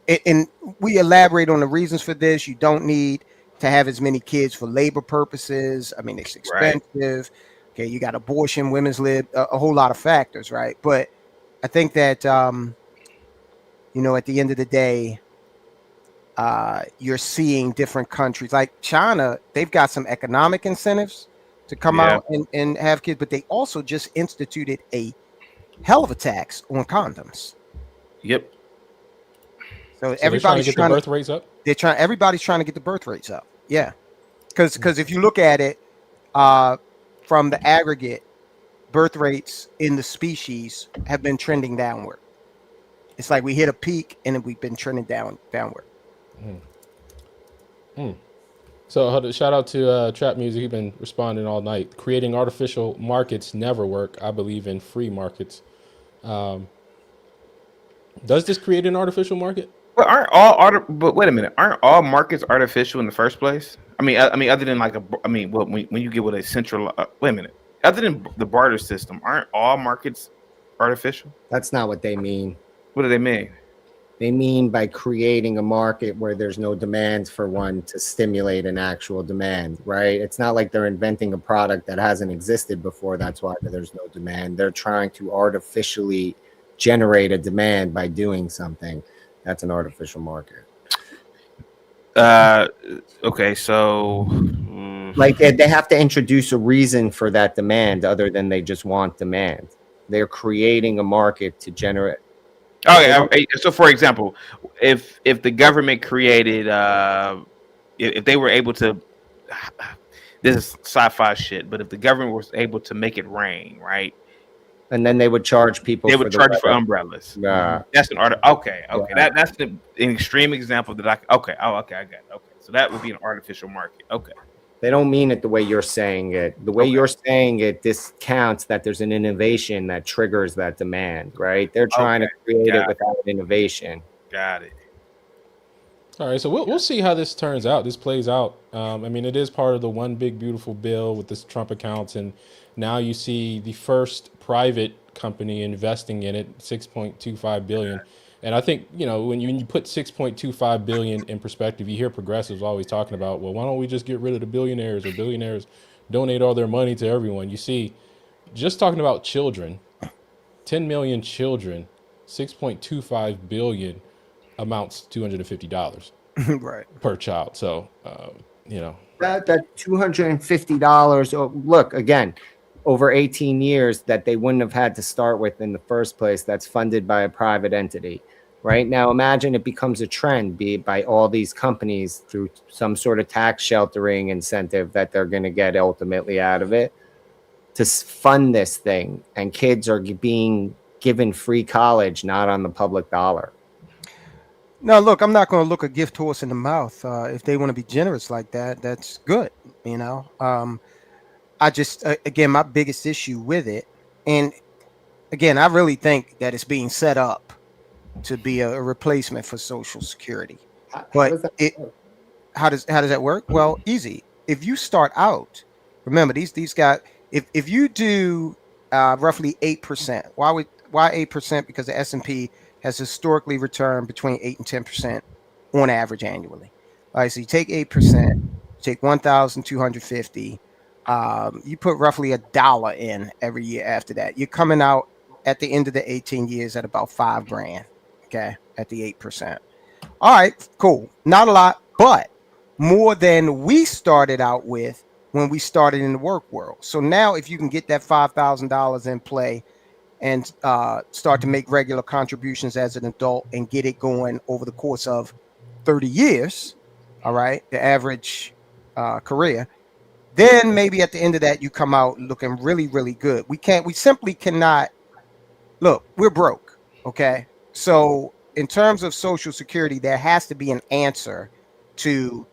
elaborate on the reasons for this. You don't need to have as many kids for labor purposes. I mean, it's expensive. Okay, you got abortion, women's lib, a whole lot of factors, right? But I think that you know, at the end of the day, you're seeing different countries like China. They've got some economic incentives to come out and have kids, but they also just instituted a hell of a tax on condoms. Yep. So everybody's trying to get the birth rates up. Everybody's trying to get the birth rates up. Yeah, because if you look at it from the aggregate, birth rates in the species have been trending downward. It's like we hit a peak and then we've been trending downward. So shout out to Trap Music. He's been responding all night. Creating artificial markets never work. I believe in free markets. Does this create an artificial market? But but wait a minute, aren't all markets artificial in the first place? I mean, other than like when you get with a central, wait a minute, other than the barter system, aren't all markets artificial? That's not what they mean. What do they mean? They mean by creating a market where there's no demand for one to stimulate an actual demand, right? It's not like they're inventing a product that hasn't existed before. That's why there's no demand. They're trying to artificially generate a demand by doing something. That's an artificial market. Okay, so like they have to introduce a reason for that demand other than they just want demand. They're creating a market to generate. Okay, so for example, if the government created, if they were able to, this is sci-fi shit, but if the government was able to make it rain, right? And then they would charge people. They would charge for umbrellas. Yeah, that's an art. Okay, Yeah. That's an extreme example that I. Okay, I got it. Okay, so that would be an artificial market. Okay. They don't mean it the way you're saying it. The way you're saying it discounts that there's an innovation that triggers that demand, right? They're trying to create it without innovation. Got it. All right, so we'll see how this turns out. This plays out. I mean, it is part of the one big beautiful bill with this Trump accounts, and now you see the first private company investing in it, $6.25 billion. And I think, you know, when you put $6.25 billion in perspective, you hear progressives always talking about, well, why don't we just get rid of the billionaires, or billionaires donate all their money to everyone? You see, just talking about children, 10 million children, $6.25 billion amounts to $250 right per child. So, you know, that $250. Oh, look, again, over 18 years that they wouldn't have had to start with in the first place. That's funded by a private entity. Right now, imagine it becomes a trend, be it by all these companies through some sort of tax sheltering incentive that they're going to get ultimately out of it to fund this thing. And kids are being given free college, not on the public dollar. Now, look, I'm not going to look a gift horse in the mouth. If they want to be generous like that, that's good. You know, I just, again, my biggest issue with it, and again, I really think that it's being set up to be a replacement for Social Security. But how does that work? Well, easy. If you start out, remember these guys. If you do roughly 8%, why 8%? Because the S&P has historically returned between 8 and 10% on average annually. All right, so you take 8%, take 1,250. You put roughly $1 in every year after that. You're coming out at the end of the 18 years at about $5,000. Okay, at the 8%. All right, cool. Not a lot, but more than we started out with when we started in the work world. So now, if you can get that $5,000 in play and start to make regular contributions as an adult and get it going over the course of 30 years, all right, the average career, then maybe at the end of that, you come out looking really, really good. We simply cannot, look, we're broke, okay? So in terms of Social Security, there has to be an answer to,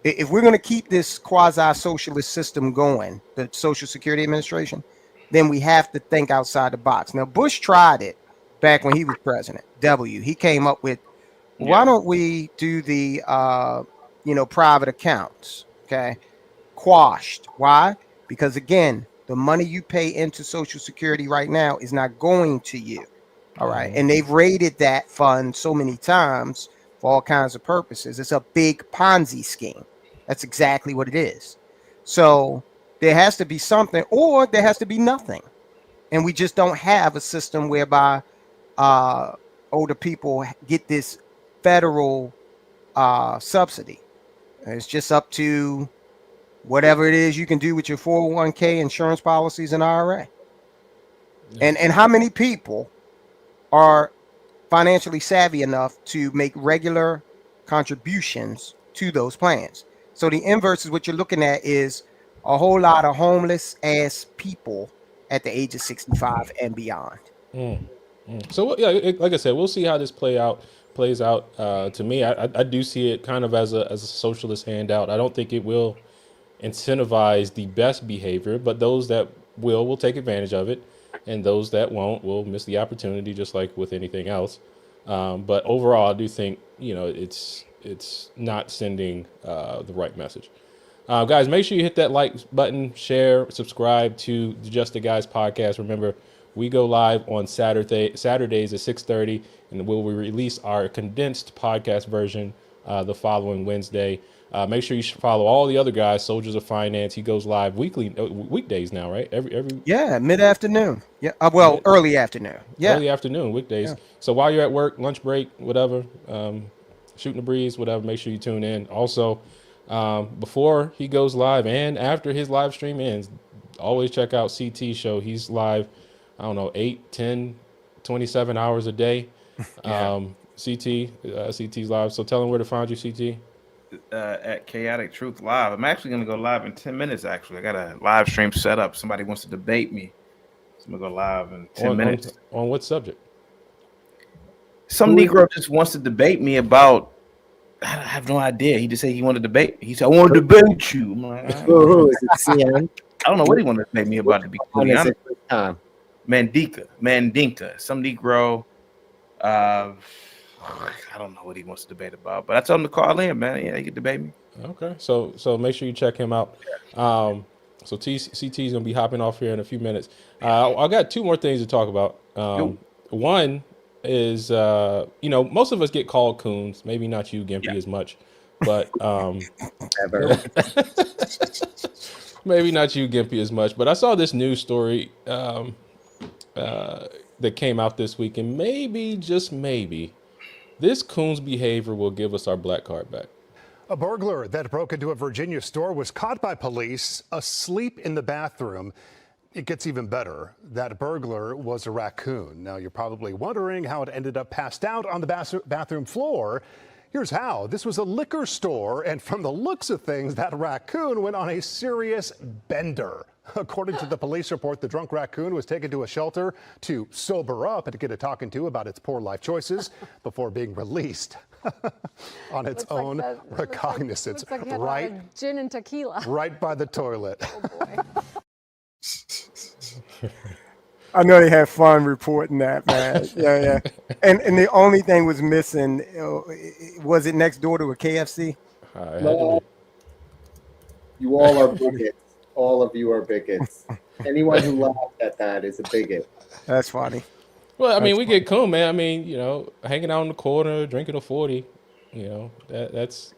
if we're going to keep this quasi-socialist system going, the Social Security Administration, then we have to think outside the box. Now, Bush tried it back when he was president. He came up with, why don't we do the, private accounts, okay? Quashed. Why? Because again, the money you pay into Social Security right now is not going to you. All right. And they've raided that fund so many times for all kinds of purposes. It's a big Ponzi scheme. That's exactly what it is. So there has to be something, or there has to be nothing. And we just don't have a system whereby older people get this federal subsidy. It's just up to whatever it is you can do with your 401k, insurance policies, and IRA. And how many people are financially savvy enough to make regular contributions to those plans? So the inverse is what you're looking at is a whole lot of homeless ass people at the age of 65 and beyond. So yeah, like I said, we'll see how this plays out. To me, I do see it kind of as a socialist handout. I don't think it will incentivize the best behavior, but those that will take advantage of it, and those that won't will miss the opportunity, just like with anything else. But overall, I do think it's not sending the right message. Guys, make sure you hit that like button, share, subscribe to the Just the Guys podcast. Remember, we go live on Saturdays at 6:30, and we'll release our condensed podcast version the following Wednesday. Make sure you follow all the other guys. Soldiers of Finance. He goes live weekdays now, right? Every mid-afternoon. Yeah, early afternoon. Yeah, early afternoon, weekdays. Yeah. So while you're at work, lunch break, whatever, shooting the breeze, whatever, make sure you tune in. Also, before he goes live and after his live stream ends, always check out CT's show. He's live, 8, 10, 27 hours a day. CT's live. So tell him where to find you, CT. At Chaotic Truth Live. I'm actually going to go live in 10 minutes, actually. I got a live stream set up. Somebody wants to debate me. So I'm going to go live in 10 minutes. On what subject? Some Negro just wants to debate me about, I have no idea. He just said he wanted to debate me. He said, I want to debate you. I'm like, Who is it, CN? I don't know what he wanted to debate me about, to be completely honest. Mandinka. Some Negro. I don't know what he wants to debate about, but I told him to call in, man. Yeah, he can debate me. Okay, so make sure you check him out. So CT's gonna be hopping off here in a few minutes. I got two more things to talk about. One is most of us get called coons. Maybe not you, Gimpy, as much, but ever. Maybe not you, Gimpy, as much. But I saw this news story that came out this week, and maybe, just maybe, this coon's behavior will give us our black card back. A burglar that broke into a Virginia store was caught by police asleep in the bathroom. It gets even better. That burglar was a raccoon. Now, you're probably wondering how it ended up passed out on the bathroom floor. Here's how. This was a liquor store, and from the looks of things, that raccoon went on a serious bender. According to the police report, the drunk raccoon was taken to a shelter to sober up and to get a talking to about its poor life choices before being released on its own recognizance. Right, gin and tequila. Right by the toilet. Oh boy. I know they had fun reporting that, man. Yeah. And the only thing was missing, was it next door to a KFC? No. You all are bigots. All of you are bigots. Anyone who laughed at that is a bigot. That's funny. Well, I mean, we get cool, man. I mean, hanging out in the corner, drinking a 40, that's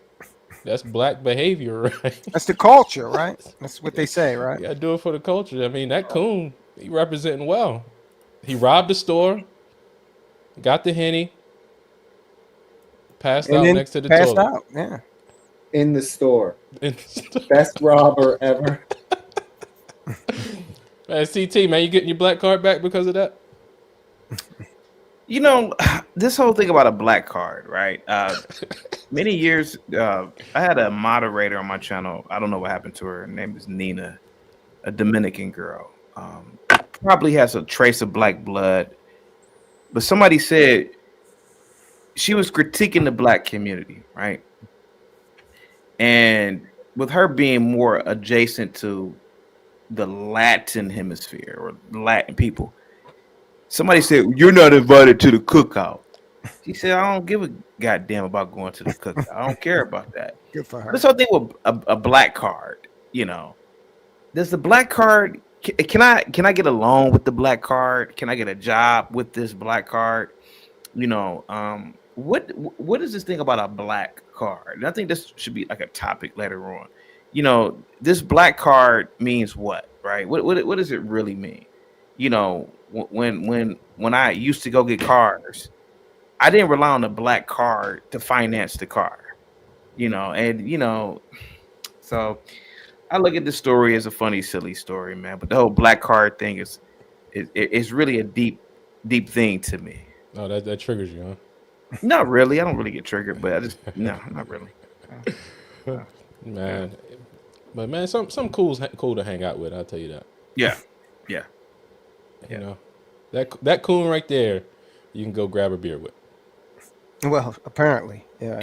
black behavior, right? That's the culture, right? That's what they say, right? You gotta do it for the culture. I mean, that coon, he representing well. He robbed the store, got the Henny, passed out next to the toilet. Passed out, yeah. In the store. Best robber ever. Man, CT, man, you getting your black card back because of that? This whole thing about a black card, right? Many years, I had a moderator on my channel. I don't know what happened to her. Her name is Nina, a Dominican girl. Probably has a trace of black blood. But somebody said she was critiquing the black community, right? And with her being more adjacent to the Latin hemisphere or Latin people, somebody said, "You're not invited to the cookout." She said, "I don't give a goddamn about going to the cookout. I don't care about that." Good for her. This whole thing with a black card, does the black card? Can I get a loan with the black card? Can I get a job with this black card? What is this thing about a black card? And I think this should be like a topic later on. This black card means what, right? What does it really mean? When I used to go get cars, I didn't rely on the black card to finance the car. So I look at the story as a funny, silly story, man. But the whole black card thing is really a deep thing to me. Oh, that triggers you, huh? Not really. I don't really get triggered, but no, not really. Man, but man, some cool to hang out with. I'll tell you that. Yeah. That coon right there, you can go grab a beer with. Well, apparently, yeah.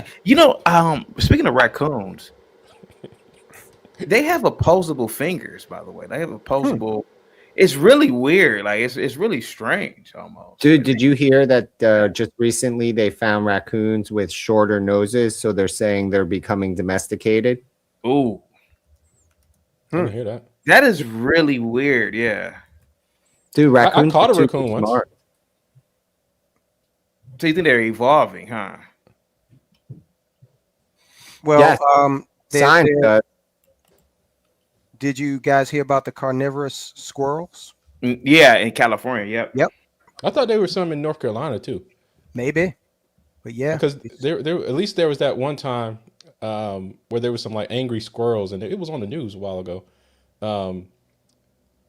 Speaking of raccoons, they have opposable fingers. By the way, they have opposable. It's really weird. Like it's really strange almost. Dude, did you hear that just recently they found raccoons with shorter noses? So they're saying they're becoming domesticated. Ooh. I didn't hear that. That is really weird. Yeah. Dude, raccoons. I caught a raccoon once. Smart. So you think they're evolving, huh? Well, Yes. Science. Did you guys hear about the carnivorous squirrels? Yeah, in California. Yep. I thought there were some in North Carolina too. Maybe, but yeah, because there at least there was that one time where there was some like angry squirrels, and it was on the news a while ago.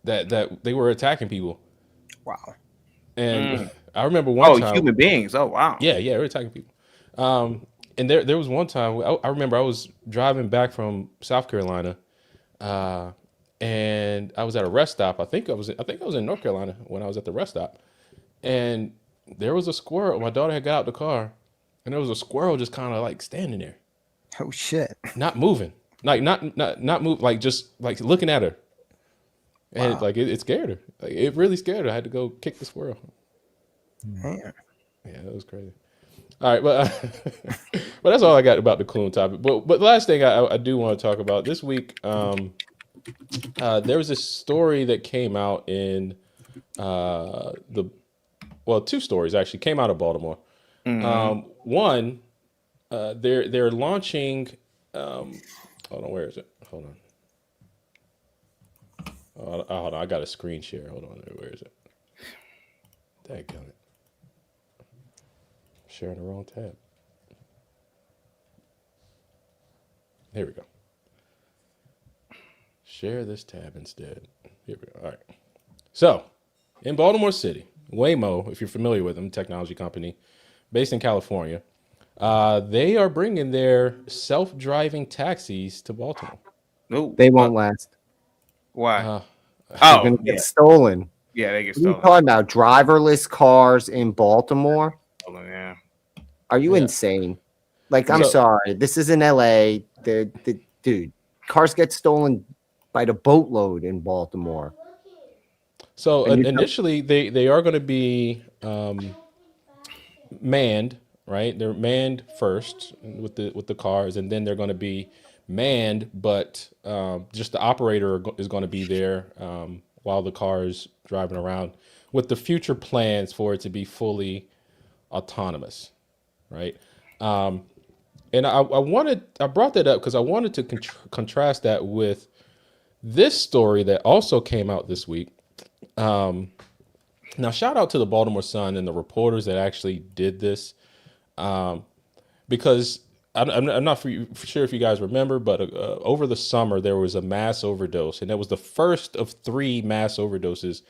That they were attacking people. Wow. And I remember one time. Human beings. Oh wow. Yeah, they were attacking people. And there was one time I remember I was driving back from South Carolina. And I was at a rest stop. I think I was in North Carolina when I was at the rest stop, and there was a squirrel. My daughter had got out the car, and there was a squirrel just kind of like standing there. Oh shit! Not moving, like not move, like just like looking at her, and Wow. like it scared her. Like it really scared her. I had to go kick the squirrel. Man. Yeah, that was crazy. All right, but but that's all I got about the coon topic. But the last thing I do want to talk about this week. There was a story that came out in two stories actually came out of Baltimore. Mm-hmm. One, they're launching. Hold on, where is it? Hold on, I got a screen share. Hold on, where is it? Dadgummit. Sharing the wrong tab. Here we go. Share this tab instead. Here we go. All right. So, in Baltimore City, Waymo, if you're familiar with them, technology company based in California, they are bringing their self-driving taxis to Baltimore. No, They won't last. Why? They're gonna get stolen. Yeah, they get What are you stolen. talking about? Driverless cars in Baltimore? Yeah. Are you Yeah. insane? Like, I'm So- sorry. This is in LA. Dude, cars get stolen by the boatload in Baltimore. So And you- initially, they are going to be manned, right? They're manned first with the cars, and then they're going to be manned, but just the operator is going to be there while the car is driving around, with the future plans for it to be fully autonomous, right? And I brought that up because I wanted to contrast that with this story that also came out this week. Now, shout out to the Baltimore Sun and the reporters that actually did this, because I'm not for sure if you guys remember, but over the summer there was a mass overdose, and that was the first of 3 mass overdoses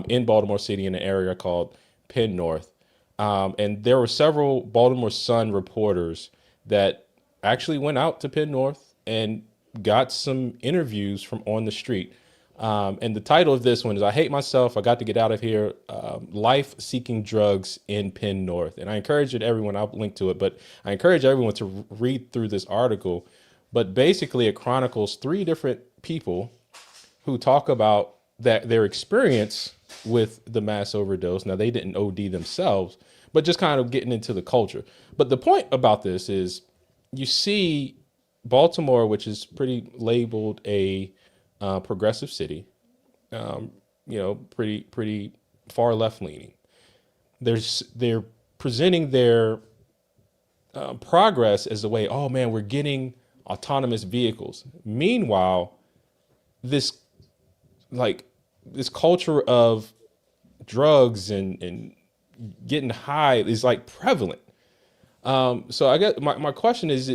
in Baltimore City in an area called Penn North. And there were several Baltimore Sun reporters that actually went out to Penn North and got some interviews from on the street. And the title of this one is "I Hate Myself. I Got to Get Out of Here. Life Seeking Drugs in Penn North." And I encourage everyone, I'll link to it, but I encourage everyone to read through this article. But basically, it chronicles 3 different people who talk about their experience with the mass overdose. Now, they didn't OD themselves, but just kind of getting into the culture. But the point about this is you see Baltimore, which is pretty labeled a progressive city, pretty far left leaning. They're presenting their progress as a way, oh man, we're getting autonomous vehicles. Meanwhile, this culture of drugs and getting high is like prevalent. So I guess my question is,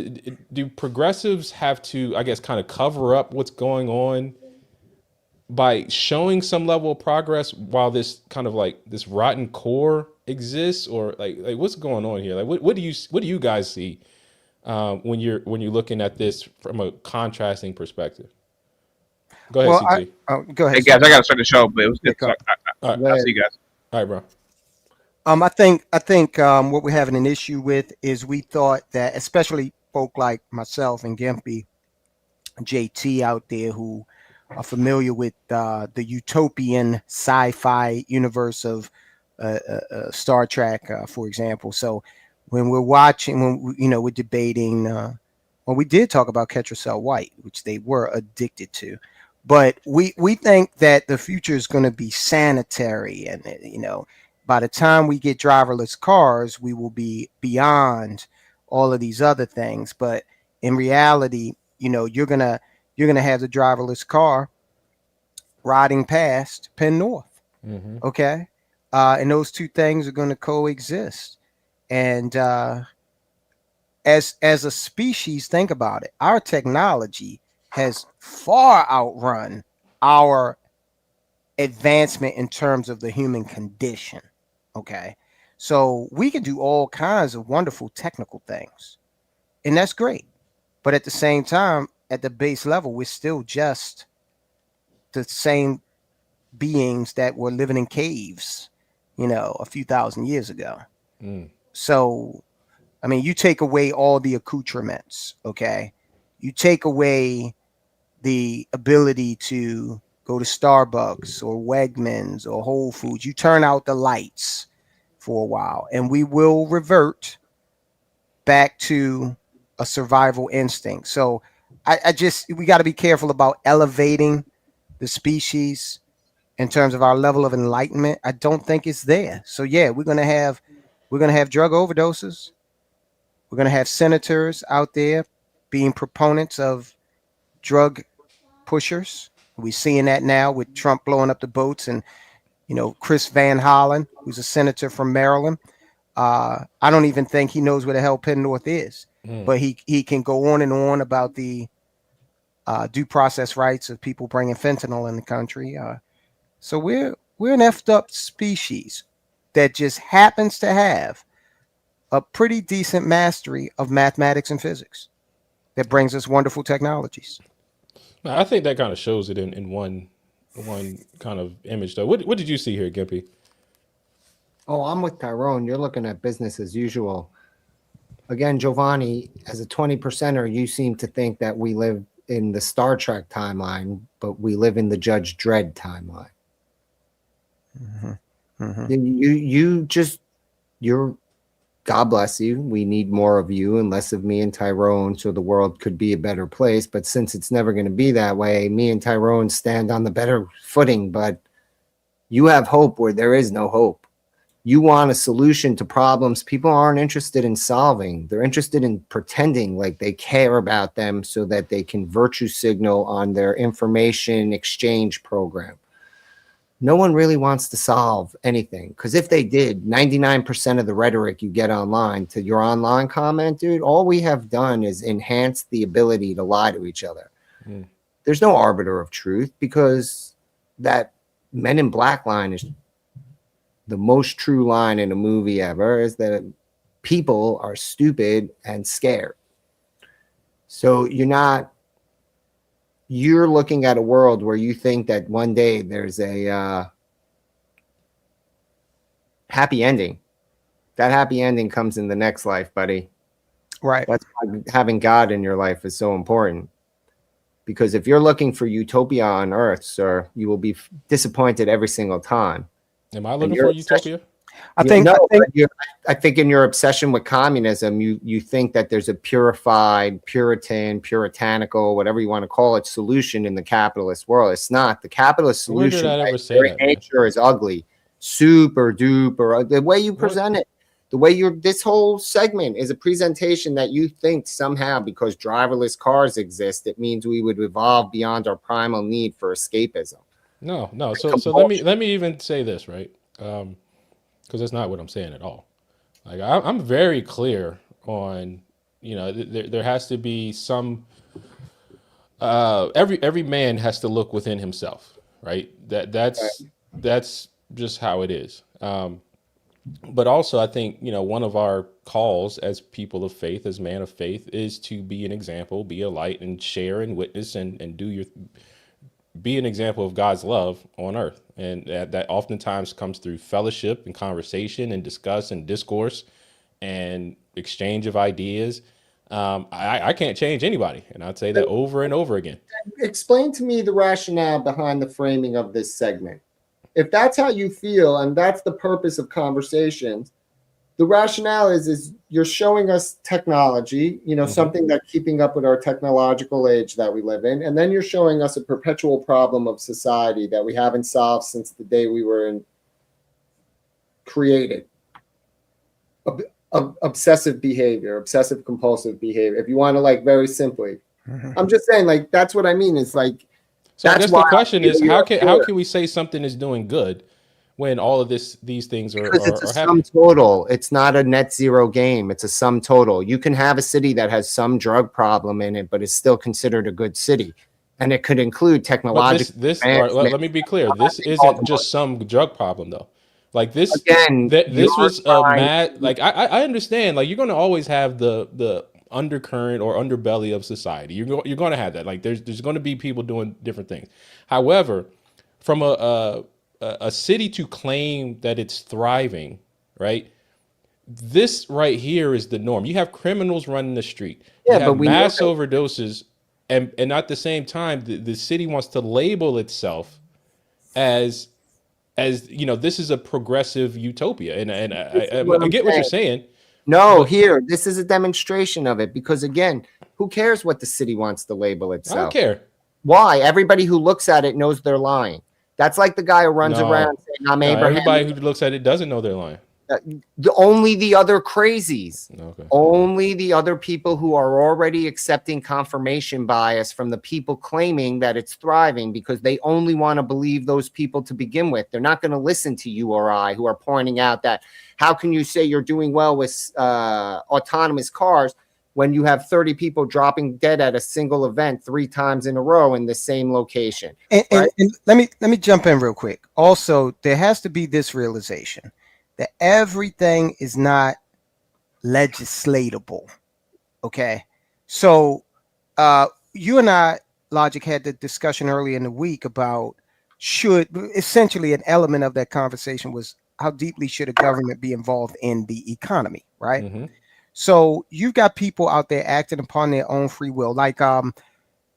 do progressives have to, I guess, kind of cover up what's going on by showing some level of progress while this kind of like this rotten core exists, or like what's going on here? Like what do you guys see when you're looking at this from a contrasting perspective? Go ahead, CT. Go ahead. Hey guys, I gotta start the show, but it was good. I'll see you guys. All right, bro. I think what we're having an issue with is we thought that, especially folk like myself and Gimpy, JT out there who are familiar with the utopian sci-fi universe of Star Trek, for example. So when we're watching, we're debating, we did talk about Ketracel White, which they were addicted to. But we think that the future is going to be sanitary, and by the time we get driverless cars, we will be beyond all of these other things. But in reality, you're gonna have the driverless car riding past Penn North. Mm-hmm. Okay, and those two things are going to coexist. And as a species, think about it. Our technology has far outrun our advancement in terms of the human condition. Okay, so we can do all kinds of wonderful technical things, and that's great. But at the same time, at the base level, we're still just the same beings that were living in caves, a few thousand years ago. So, I mean, you take away all the accoutrements, okay? You take away the ability to go to Starbucks or Wegmans or Whole Foods. You turn out the lights for a while, and we will revert back to a survival instinct. So we got to be careful about elevating the species in terms of our level of enlightenment. I don't think it's there. So yeah, we're gonna have drug overdoses. We're gonna have senators out there being proponents of drug pushers. We're seeing that now with Trump blowing up the boats, and Chris Van Hollen, who's a senator from Maryland. I don't even think he knows where the hell Penn North is, but he can go on and on about the due process rights of people bringing fentanyl in the country. So we're an effed up species that just happens to have a pretty decent mastery of mathematics and physics that brings us wonderful technologies. I think that kind of shows it in one kind of image, though. What did you see here, Gimpy? Oh, I'm with Tyrone. You're looking at business as usual. Again, Giovanni, as a 20%er, you seem to think that we live in the Star Trek timeline, but we live in the Judge Dredd timeline. Mm-hmm. Mm-hmm. You're God bless you. We need more of you and less of me and Tyrone so the world could be a better place. But since it's never going to be that way, me and Tyrone stand on the better footing. But you have hope where there is no hope. You want a solution to problems people aren't interested in solving. They're interested in pretending like they care about them so that they can virtue signal on their information exchange program. No one really wants to solve anything, because if they did, 99% of the rhetoric you get online to your online comment, dude, all we have done is enhance the ability to lie to each other. There's no arbiter of truth, because that Men in Black line is the most true line in a movie ever, is that people are stupid and scared. So you're looking at a world where you think that one day there's a happy ending. That happy ending comes in the next life, buddy. Right. That's why having God in your life is so important. Because if you're looking for utopia on earth, sir, you will be disappointed every single time. Am I looking for utopia? I think in your obsession with communism, you think that there's a purified, Puritan, puritanical, whatever you want to call it, solution in the capitalist world. It's not. The capitalist solution Where did I ever say that, nature is ugly, super duper. The way you present it, the way this whole segment is a presentation that you think somehow because driverless cars exist, it means we would evolve beyond our primal need for escapism. No. So let me even say this, right? Because that's not what I'm saying at all. Like I'm very clear on, there has to be some. Every man has to look within himself, right? That's just how it is. But also, I think one of our calls as people of faith, as man of faith, is to be an example, be a light, and share and witness and be an example of God's love on earth. And that oftentimes comes through fellowship and conversation and discourse and exchange of ideas. I can't change anybody. And I'd say that over and over again. Explain to me the rationale behind the framing of this segment. If that's how you feel and that's the purpose of conversations, the rationale is you're showing us technology, something that's keeping up with our technological age that we live in. And then you're showing us a perpetual problem of society that we haven't solved since the day we were created. Obsessive behavior, obsessive compulsive behavior. If you want to very simply, I'm just saying that's what I mean. Is so I guess the question is how can we say something is doing good when all of these things are because it's a happening? sum total. It's not a net zero game. It's a sum total. You can have a city that has some drug problem in it, but it's still considered a good city, and it could include technological. Let me be clear. This isn't just some drug problem though. Like this again. This was a mad. Like I understand. Like you're going to always have the undercurrent or underbelly of society. You're going to have that. Like there's going to be people doing different things. However, from a city to claim that it's thriving, right? This right here is the norm. You have criminals running the street. You have mass overdoses, and at the same time, the city wants to label itself as this is a progressive utopia, and I get what you're saying. No, here, this is a demonstration of it because again, who cares what the city wants to label itself? I don't care. Why? Everybody who looks at it knows they're lying. That's like the guy who runs around saying, "I'm Abraham." Everybody who looks at it doesn't know they're lying. Only the other crazies. Okay. Only the other people who are already accepting confirmation bias from the people claiming that it's thriving because they only want to believe those people to begin with. They're not going to listen to you or I who are pointing out that how can you say you're doing well with autonomous cars when you have 30 people dropping dead at a single event 3 times in a row in the same location? And let me jump in real quick. Also, there has to be this realization that everything is not legislatable. Okay. So you and I, Logic, had the discussion earlier in the week about essentially an element of that conversation was how deeply should a government be involved in the economy, right? Mm-hmm. So you've got people out there acting upon their own free will, like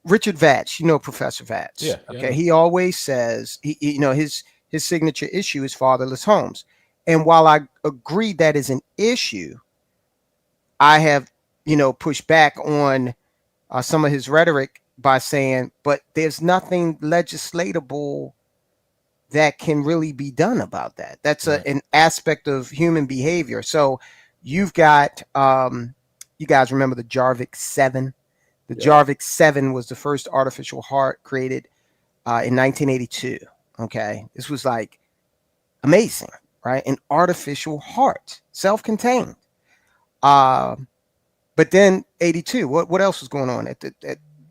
Richard Vatch, Professor Vatch. Yeah. Okay. He always says his signature issue is fatherless homes. And while I agree that is an issue, I have, pushed back on some of his rhetoric by saying, but there's nothing legislatable that can really be done about that. That's an aspect of human behavior. So you've got, you guys remember the Jarvik 7? The Jarvik 7 was the first artificial heart created in 1982. Okay. This was amazing. Right, an artificial heart, self-contained. But then 82. What else was going on?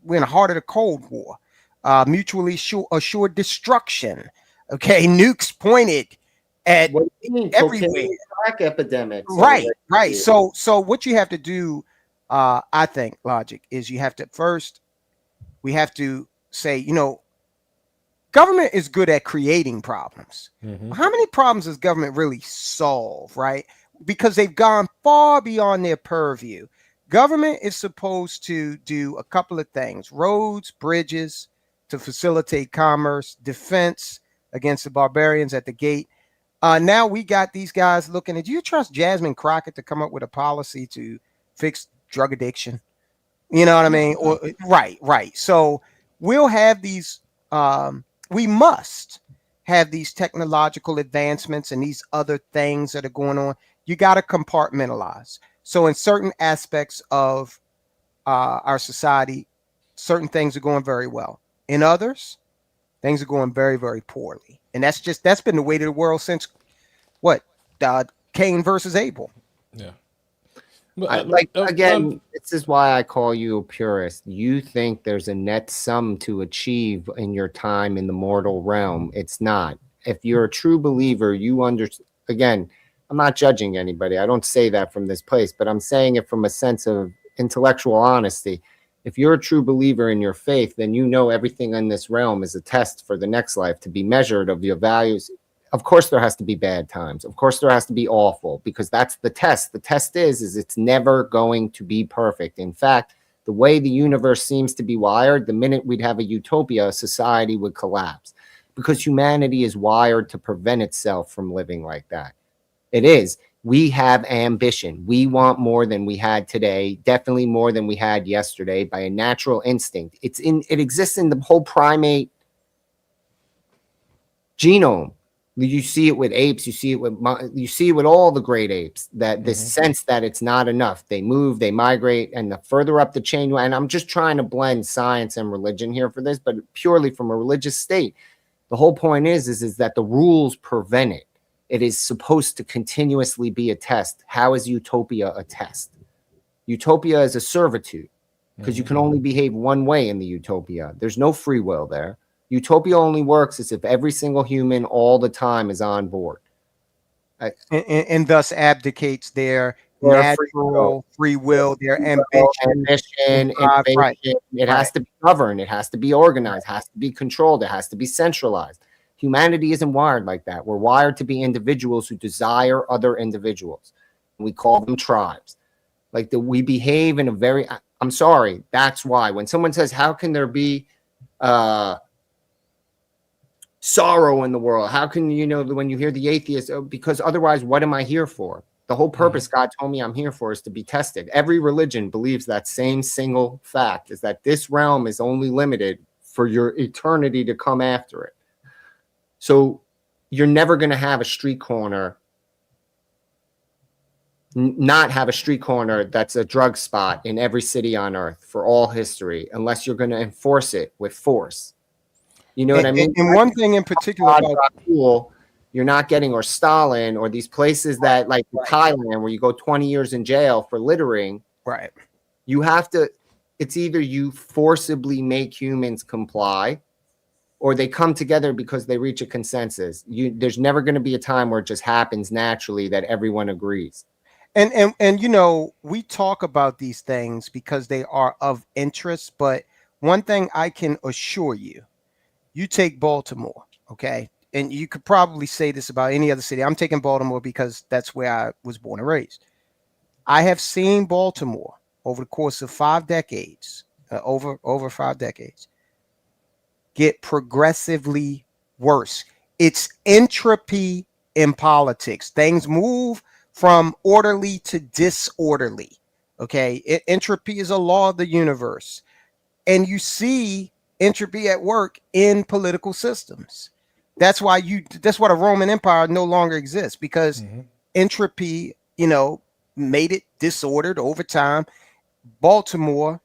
We're in the heart of the Cold War. Mutually assured destruction. Okay, nukes pointed at everywhere. Crack epidemics. Right. So what you have to do I think logic is you have to first, we have to say, you know, government is good at creating problems. How many problems does government really solve, right? Because they've gone far beyond their purview. Government is supposed to do a couple of things: roads, bridges to facilitate commerce, defense against the barbarians at the gate. Now we got these guys looking at, do you trust Jasmine Crockett to come up with a policy to fix drug addiction? You know what I mean? Or right. So we'll have these, we must have these technological advancements and these other things that are going on. You got to compartmentalize. So in certain aspects of our society, certain things are going very well. In others, things are going very, very poorly. And that's been the way of the world since what? Cain versus Abel. Yeah. Again, this is why I call you a purist. You think there's a net sum to achieve in your time in the mortal realm. It's not. If you're a true believer, you understand. Again, I'm not judging anybody. I don't say that from this place, but I'm saying it from a sense of intellectual honesty. If you're a true believer in your faith, then you know everything in this realm is a test for the next life to be measured of your values. Of course, there has to be bad times. Of course, there has to be awful, because that's the test. The test is it's never going to be perfect. In fact, the way the universe seems to be wired, the minute we'd have a utopia, society would collapse, because humanity is wired to prevent itself from living like that. It is. We have ambition. We want more than we had today, definitely more than we had yesterday, by a natural instinct. It exists in the whole primate genome. You see it with apes. You see it with all the great apes. That this sense that it's not enough. They move, they migrate, and the further up the chain. And I'm just trying to blend science and religion here for this, but purely from a religious state. The whole point is that the rules prevent it. It is supposed to continuously be a test. How is utopia a test? Utopia is a servitude, because you can only behave one way in the utopia. There's no free will there. Utopia only works as if every single human all the time is on board. And thus abdicates their natural free will, their ambition, innovation. right. It has to be governed. It has to be organized. It has to be controlled. It has to be centralized. Humanity isn't wired like that. We're wired to be individuals who desire other individuals. We call them tribes. We behave in a very, I'm sorry, that's why. When someone says, how can there be sorrow in the world? How can when you hear the atheist? Because otherwise, what am I here for? The whole purpose God told me I'm here for is to be tested. Every religion believes that same single fact, is that this realm is only limited for your eternity to come after it. So you're never going to have a street corner, not have a street corner that's a drug spot in every city on earth for all history, unless you're going to enforce it with force. You know what I mean? And one thing in particular about you're not getting, or Stalin, or these places that like Thailand, where you go 20 years in jail for littering. Right. You have to, it's either you forcibly make humans comply, or they come together because they reach a consensus. There's never going to be a time where it just happens naturally that everyone agrees. And we talk about these things because they are of interest. But one thing I can assure you, you take Baltimore, okay? And you could probably say this about any other city. I'm taking Baltimore because that's where I was born and raised. I have seen Baltimore over the course of 5 decades, over 5 decades, get progressively worse. It's entropy in politics. Things move from orderly to disorderly. Okay. Entropy is a law of the universe. And you see entropy at work in political systems. That's why the Roman Empire no longer exists, because entropy, made it disordered over time. Baltimore,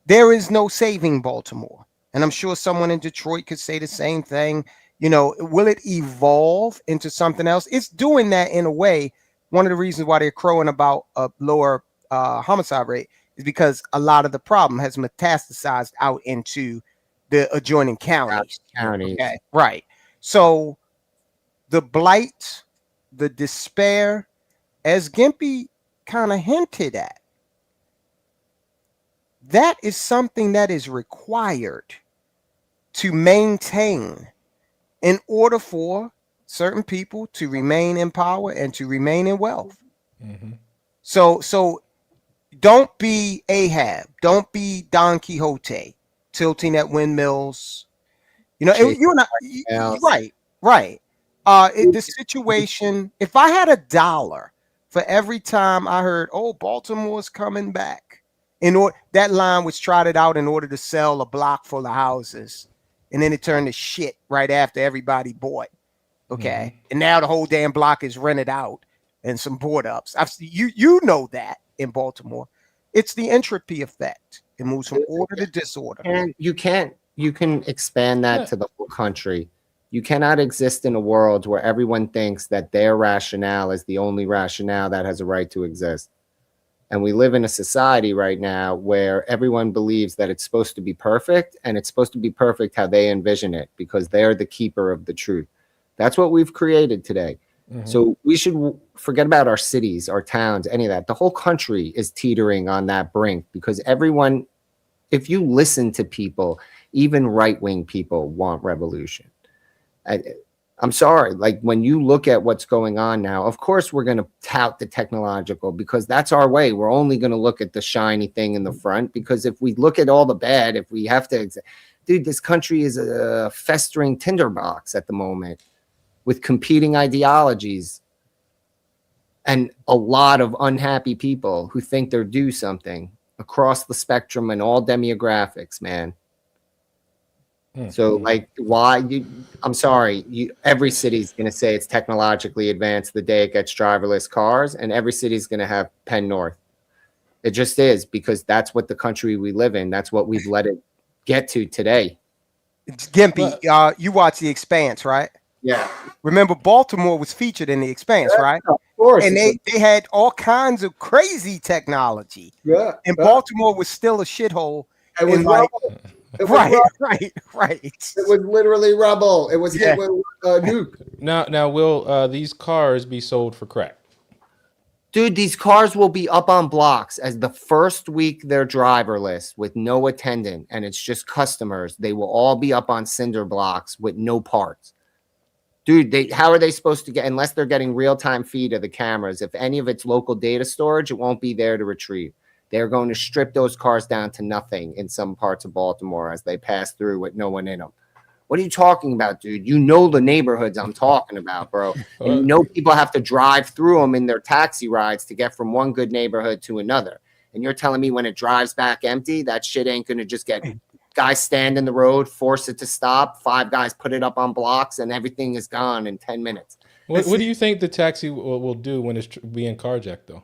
there is no saving Baltimore. And I'm sure someone in Detroit could say the same thing. Will it evolve into something else? It's doing that in a way. One of the reasons why they're crowing about a lower homicide rate is because a lot of the problem has metastasized out into the adjoining counties. Okay? Right. So the blight, the despair, as Gimpy kind of hinted at, that is something that is required to maintain in order for certain people to remain in power and to remain in wealth. So don't be Ahab. Don't be Don Quixote tilting at windmills. You know, Chasing you and else. right. The situation, if I had $1 for every time I heard, oh, Baltimore's coming back, that line was trotted out in order to sell a block full of houses. And then it turned to shit right after everybody bought. Okay. And now the whole damn block is rented out and some board ups. You know that in Baltimore. It's the entropy effect. It moves from order to disorder. And you can expand that to the whole country. You cannot exist in a world where everyone thinks that their rationale is the only rationale that has a right to exist. And we live in a society right now where everyone believes that it's supposed to be perfect, and it's supposed to be perfect how they envision it because they're the keeper of the truth. That's what we've created today. So we should forget about our cities, our towns, any of that. The whole country is teetering on that brink because everyone, if you listen to people, even right-wing people want revolution. I'm sorry, like when you look at what's going on now, of course we're going to tout the technological because that's our way. We're only going to look at the shiny thing in the front because if we look at all the bad, if we have to, dude, this country is a festering tinderbox at the moment with competing ideologies and a lot of unhappy people who think they're due something across the spectrum and all demographics, man. So like I'm sorry, every city's going to say it's technologically advanced the day it gets driverless cars, and every city's going to have Penn North. It just is because that's what the country we live in. That's what we've let it get to today. Gimpy, you watch The Expanse, right? Yeah. Remember, Baltimore was featured in The Expanse, right? Of course. And they had all kinds of crazy technology. Yeah. And Baltimore was still a shithole. It was rubble. Right. It was literally rubble. It was hit with a nuke. Now, will these cars be sold for crack? Dude, these cars will be up on blocks as the first week they're driverless with no attendant, and it's just customers. They will all be up on cinder blocks with no parts. Dude, how are they supposed to get, unless they're getting real-time feed of the cameras, if any of it's local data storage, it won't be there to retrieve. They're going to strip those cars down to nothing in some parts of Baltimore as they pass through with no one in them. What are you talking about, dude? You know the neighborhoods I'm talking about, bro. And you know people have to drive through them in their taxi rides to get from one good neighborhood to another. And you're telling me when it drives back empty, that shit ain't going to just get guys stand in the road, force it to stop, 5 guys put it up on blocks, and everything is gone in 10 minutes. What do you think the taxi will do when it's being carjacked, though?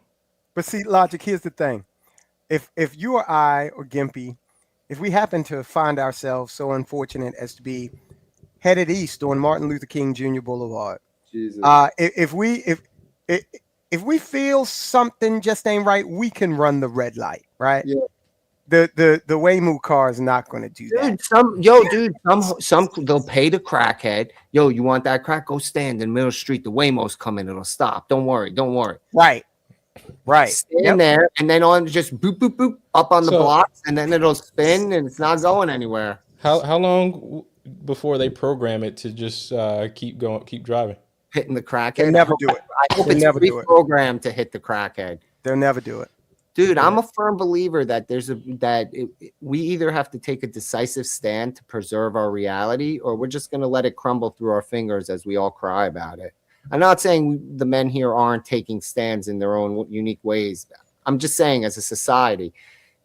But see, Logic, here's the thing. If you or I or Gimpy, if we happen to find ourselves so unfortunate as to be headed east on Martin Luther King Jr. Boulevard, if we feel something just ain't right, we can run the red light, right? Yeah. The Waymo car is not going to do that. Some they'll pay the crackhead. Yo, you want that crack? Go stand in the middle of the street. The Waymo's coming. It'll stop. Don't worry. Right. Stand there, and then on just boop boop boop up on the blocks, and then it'll spin, and it's not going anywhere. How long before they program it to just keep driving? Hitting the crackhead. They never do it. I hope it's reprogrammed to hit the crackhead. They'll never do it. Dude, I'm a firm believer that we either have to take a decisive stand to preserve our reality, or we're just going to let it crumble through our fingers as we all cry about it. I'm not saying the men here aren't taking stands in their own unique ways. I'm just saying, as a society,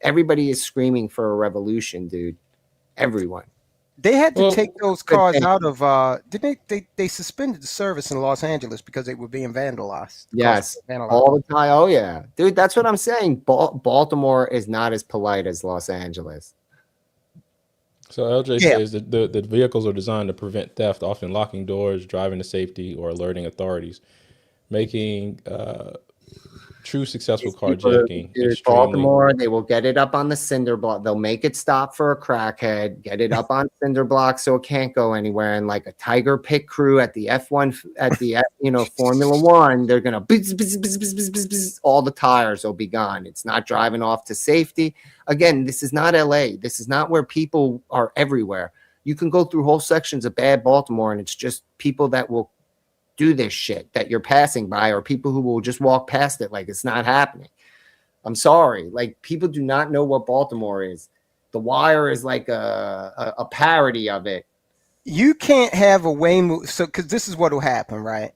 everybody is screaming for a revolution, dude. Everyone. They had to take those cars out of they suspended the service in Los Angeles because they were being vandalized. Yes, all the time. Oh yeah, dude, that's what I'm saying. Baltimore is not as polite as Los Angeles. So LJ says that the vehicles are designed to prevent theft, often locking doors, driving to safety, or alerting authorities, making true successful These people, carjacking dude, extremely. Baltimore, they will get it up on the cinder block. They'll make it stop for a crackhead, get it up on cinder block so it can't go anywhere. And like a Tiger pit crew at the F1, at the Formula One, they're gonna bzz, bzz, bzz, bzz, bzz, bzz, bzz, all the tires will be gone. It's not driving off to safety. Again, this is not LA. This is not where people are everywhere. You can go through whole sections of bad Baltimore, and it's just people that will do this shit that you're passing by, or people who will just walk past it like it's not happening. I'm sorry. Like, people do not know what Baltimore is. The Wire is like a parody of it. You can't have a Waymo. So, because this is what will happen, right?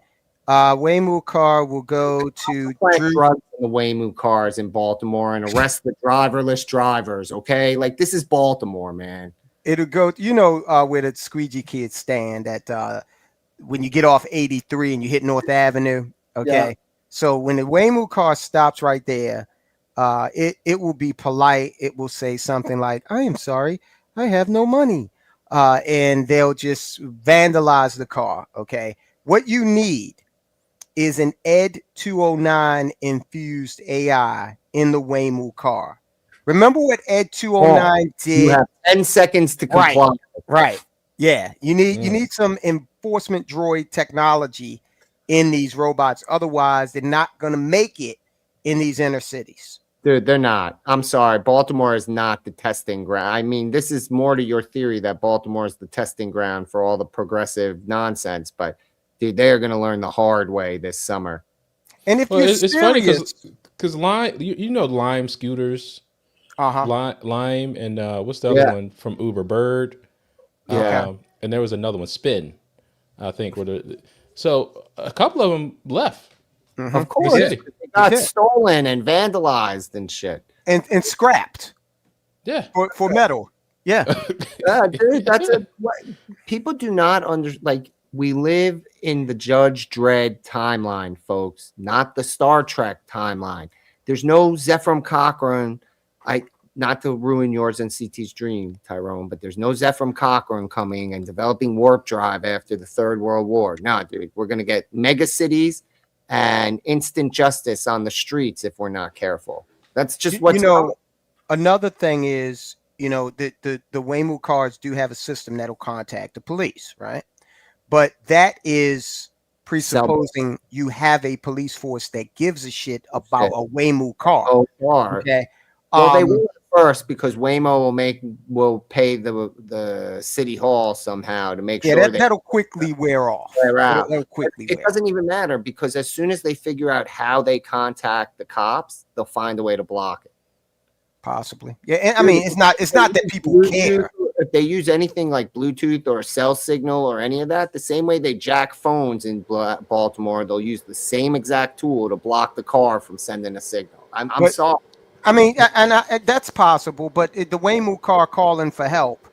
Waymo car will go to drugs in the Waymo cars in Baltimore and arrest the driverless drivers. Okay, like, this is Baltimore, man. It'll go, where the squeegee kids stand at when you get off 83 and you hit North Avenue. Okay. Yeah. So when the Waymo car stops right there, it will be polite. It will say something like, "I am sorry, I have no money." And they'll just vandalize the car. Okay. What you need is an Ed 209 infused AI in the Waymo car. Remember what Ed 209 did? You have 10 seconds to comply. Right. Yeah. You need some enforcement droid technology in these robots. Otherwise, they're not going to make it in these inner cities. Dude, they're not. I'm sorry. Baltimore is not the testing ground. I mean, this is more to your theory that Baltimore is the testing ground for all the progressive nonsense. But, dude, they are going to learn the hard way this summer. And if it's funny because Lime, Lime scooters, Lime, and what's the other one from Uber? Bird. Yeah. And there was another one, Spin, I think. So a couple of them left. Of course, they got stolen and vandalized and shit, and scrapped. Yeah, for metal. Yeah, yeah, dude. People do not we live in the Judge Dredd timeline, folks, not the Star Trek timeline. There's no Zephram Cochrane. Not to ruin yours and CT's dream, Tyrone, but there's no Zephram Cochrane coming and developing warp drive after the Third World War. No, dude, we're gonna get mega cities and instant justice on the streets if we're not careful. That's just what's another thing is, the Waymo cars do have a system that'll contact the police, right? But that is presupposing you have a police force that gives a shit about a Waymo car. Oh, car. Okay. Well, they will first because Waymo will pay the city hall somehow to make sure that'll quickly wear off. It doesn't even matter because as soon as they figure out how they contact the cops, they'll find a way to block it. Possibly. Yeah, and I mean, it's not that people care. If they use anything like Bluetooth or cell signal or any of that, the same way they jack phones in Baltimore, they'll use the same exact tool to block the car from sending a signal. I'm sorry. I mean, and that's possible, but the Waymo car calling for help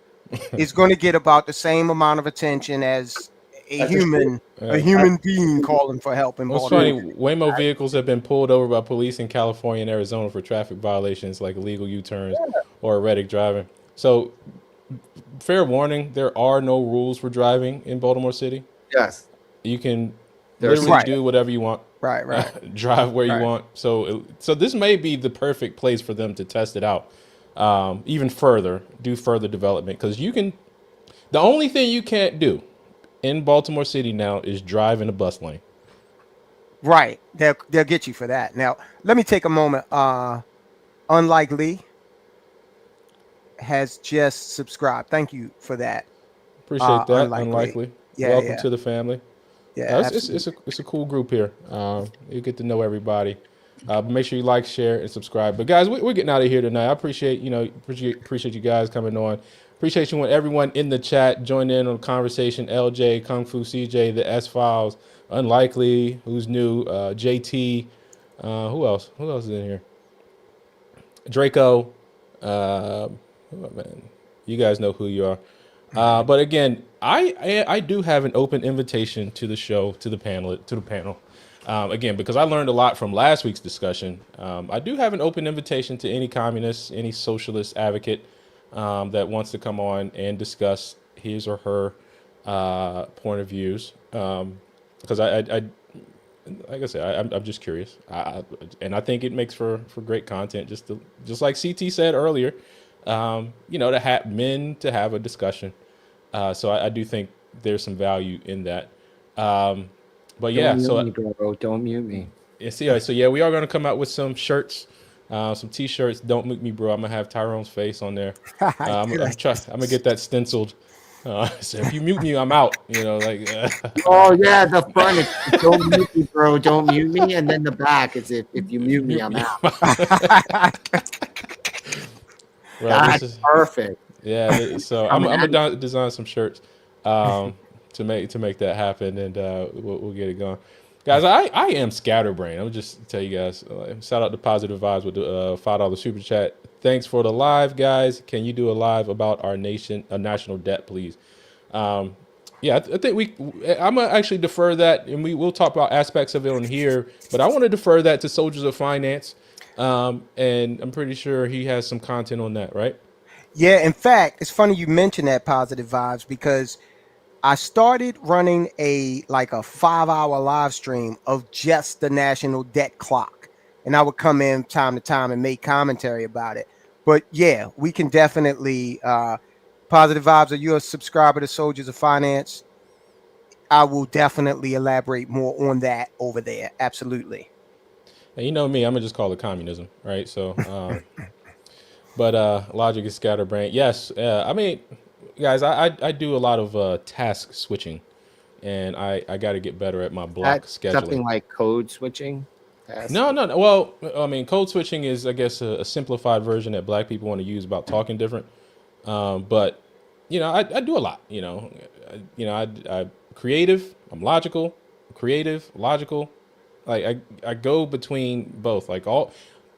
is going to get about the same amount of attention as a human being calling for help in Baltimore. It's funny, Waymo vehicles have been pulled over by police in California and Arizona for traffic violations like illegal U-turns or erratic driving. So, fair warning, there are no rules for driving in Baltimore City. Yes. You can literally do whatever you want. Right. Drive where you want. So this may be the perfect place for them to test it out even further, do further development. Because the only thing you can't do in Baltimore City now is drive in a bus lane. Right. They'll get you for that. Now, let me take a moment. Unlikely has just subscribed. Thank you for that. Appreciate that. Unlikely. Yeah, welcome to the family. Yeah, it's a cool group here. You get to know everybody. Make sure you like, share, and subscribe. But guys, we're getting out of here tonight. I appreciate you guys coming on. Appreciate you everyone in the chat joining in on the conversation. LJ, Kung Fu CJ, the S Files, Unlikely, who's new, JT, who else? Who else is in here? Draco. Man, you guys know who you are. But again, I do have an open invitation to the show, to the panel. Again, because I learned a lot from last week's discussion. I do have an open invitation to any communist, any socialist advocate that wants to come on and discuss his or her point of views. Because like I said, I'm just curious, and I think it makes for great content. Just like CT said earlier, to have men to have a discussion. So I do think there's some value in that. But yeah, Don't so mute me, bro. Don't mute me. so yeah, we are going to come out with some shirts, some T-shirts. Don't mute me, bro. I'm gonna have Tyrone's face on there. I'm gonna get that stenciled. So if you mute me, I'm out. Oh yeah, the front is don't mute me, bro. Don't mute me, and then the back is if you mute me, I'm out. Bro, That's perfect. Yeah, so I'm gonna design some shirts to make that happen, and we'll get it going. Guys, I am scatterbrained. I'll just tell you guys. Shout out to Positive Vibes with the $5 super chat. Thanks for the live, guys. Can you do a live about our national debt, please? Yeah, I think I'm gonna actually defer that, and we'll talk about aspects of it on here. But I want to defer that to Soldiers of Finance, and I'm pretty sure he has some content on that, right? Yeah, in fact, it's funny you mention that Positive Vibes because I started running a 5-hour live stream of just the national debt clock, and I would come in time to time and make commentary about it. But yeah, we can definitely Positive Vibes. Are you a subscriber to Soldiers of Finance? I will definitely elaborate more on that over there. Absolutely. And you know me, I'm gonna just call it communism, right? So, but logic is scatterbrained. Yes, I mean, guys, I do a lot of task switching, and I got to get better at my block scheduling. Something like code switching. No. Well, I mean, code switching is, I guess, a simplified version that Black people want to use about talking different. But I do a lot. I creative. I'm logical. Creative, logical. Like I go between both. Like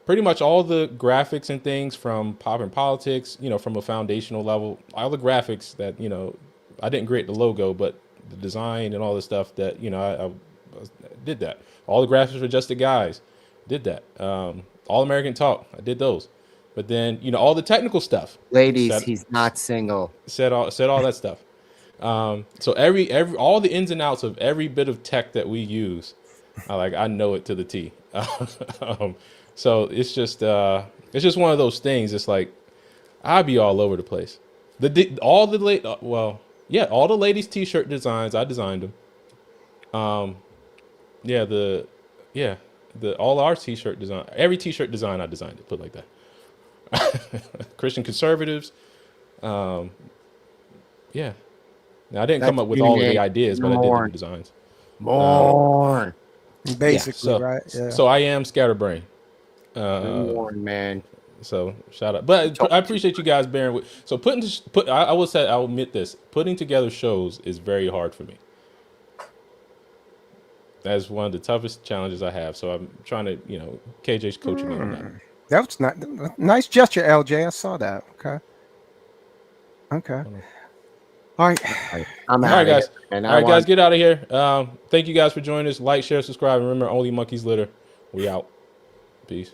pretty much all the graphics and things from pop and politics. From a foundational level, all the graphics that I didn't create the logo, but the design and all the stuff that I did that. All the graphics for Just the Guys, did that. All American Talk, I did those. But then all the technical stuff. Ladies, he's not single. Said all that stuff. So every all the ins and outs of every bit of tech that we use, I know it to the T. So it's just one of those things. It's like I'd be all over the place. All the ladies' T-shirt designs, I designed them. All our T-shirt design, every T-shirt design I designed it. Put it like that. Christian conservatives. Now I didn't come up with all of the ideas, but I did the designs. More. Basically, right? Yeah. So I am scatterbrained. More, man. So shout out, but I appreciate you guys bearing with. So I'll admit this: putting together shows is very hard for me. That's one of the toughest challenges I have. So I'm trying to, KJ's coaching me on that. That was not nice gesture, LJ. I saw that. Okay. All right. I'm out. All right, guys. All right, guys, get out of here. Thank you guys for joining us. Like, share, subscribe, and remember, only monkeys litter. We out. Peace.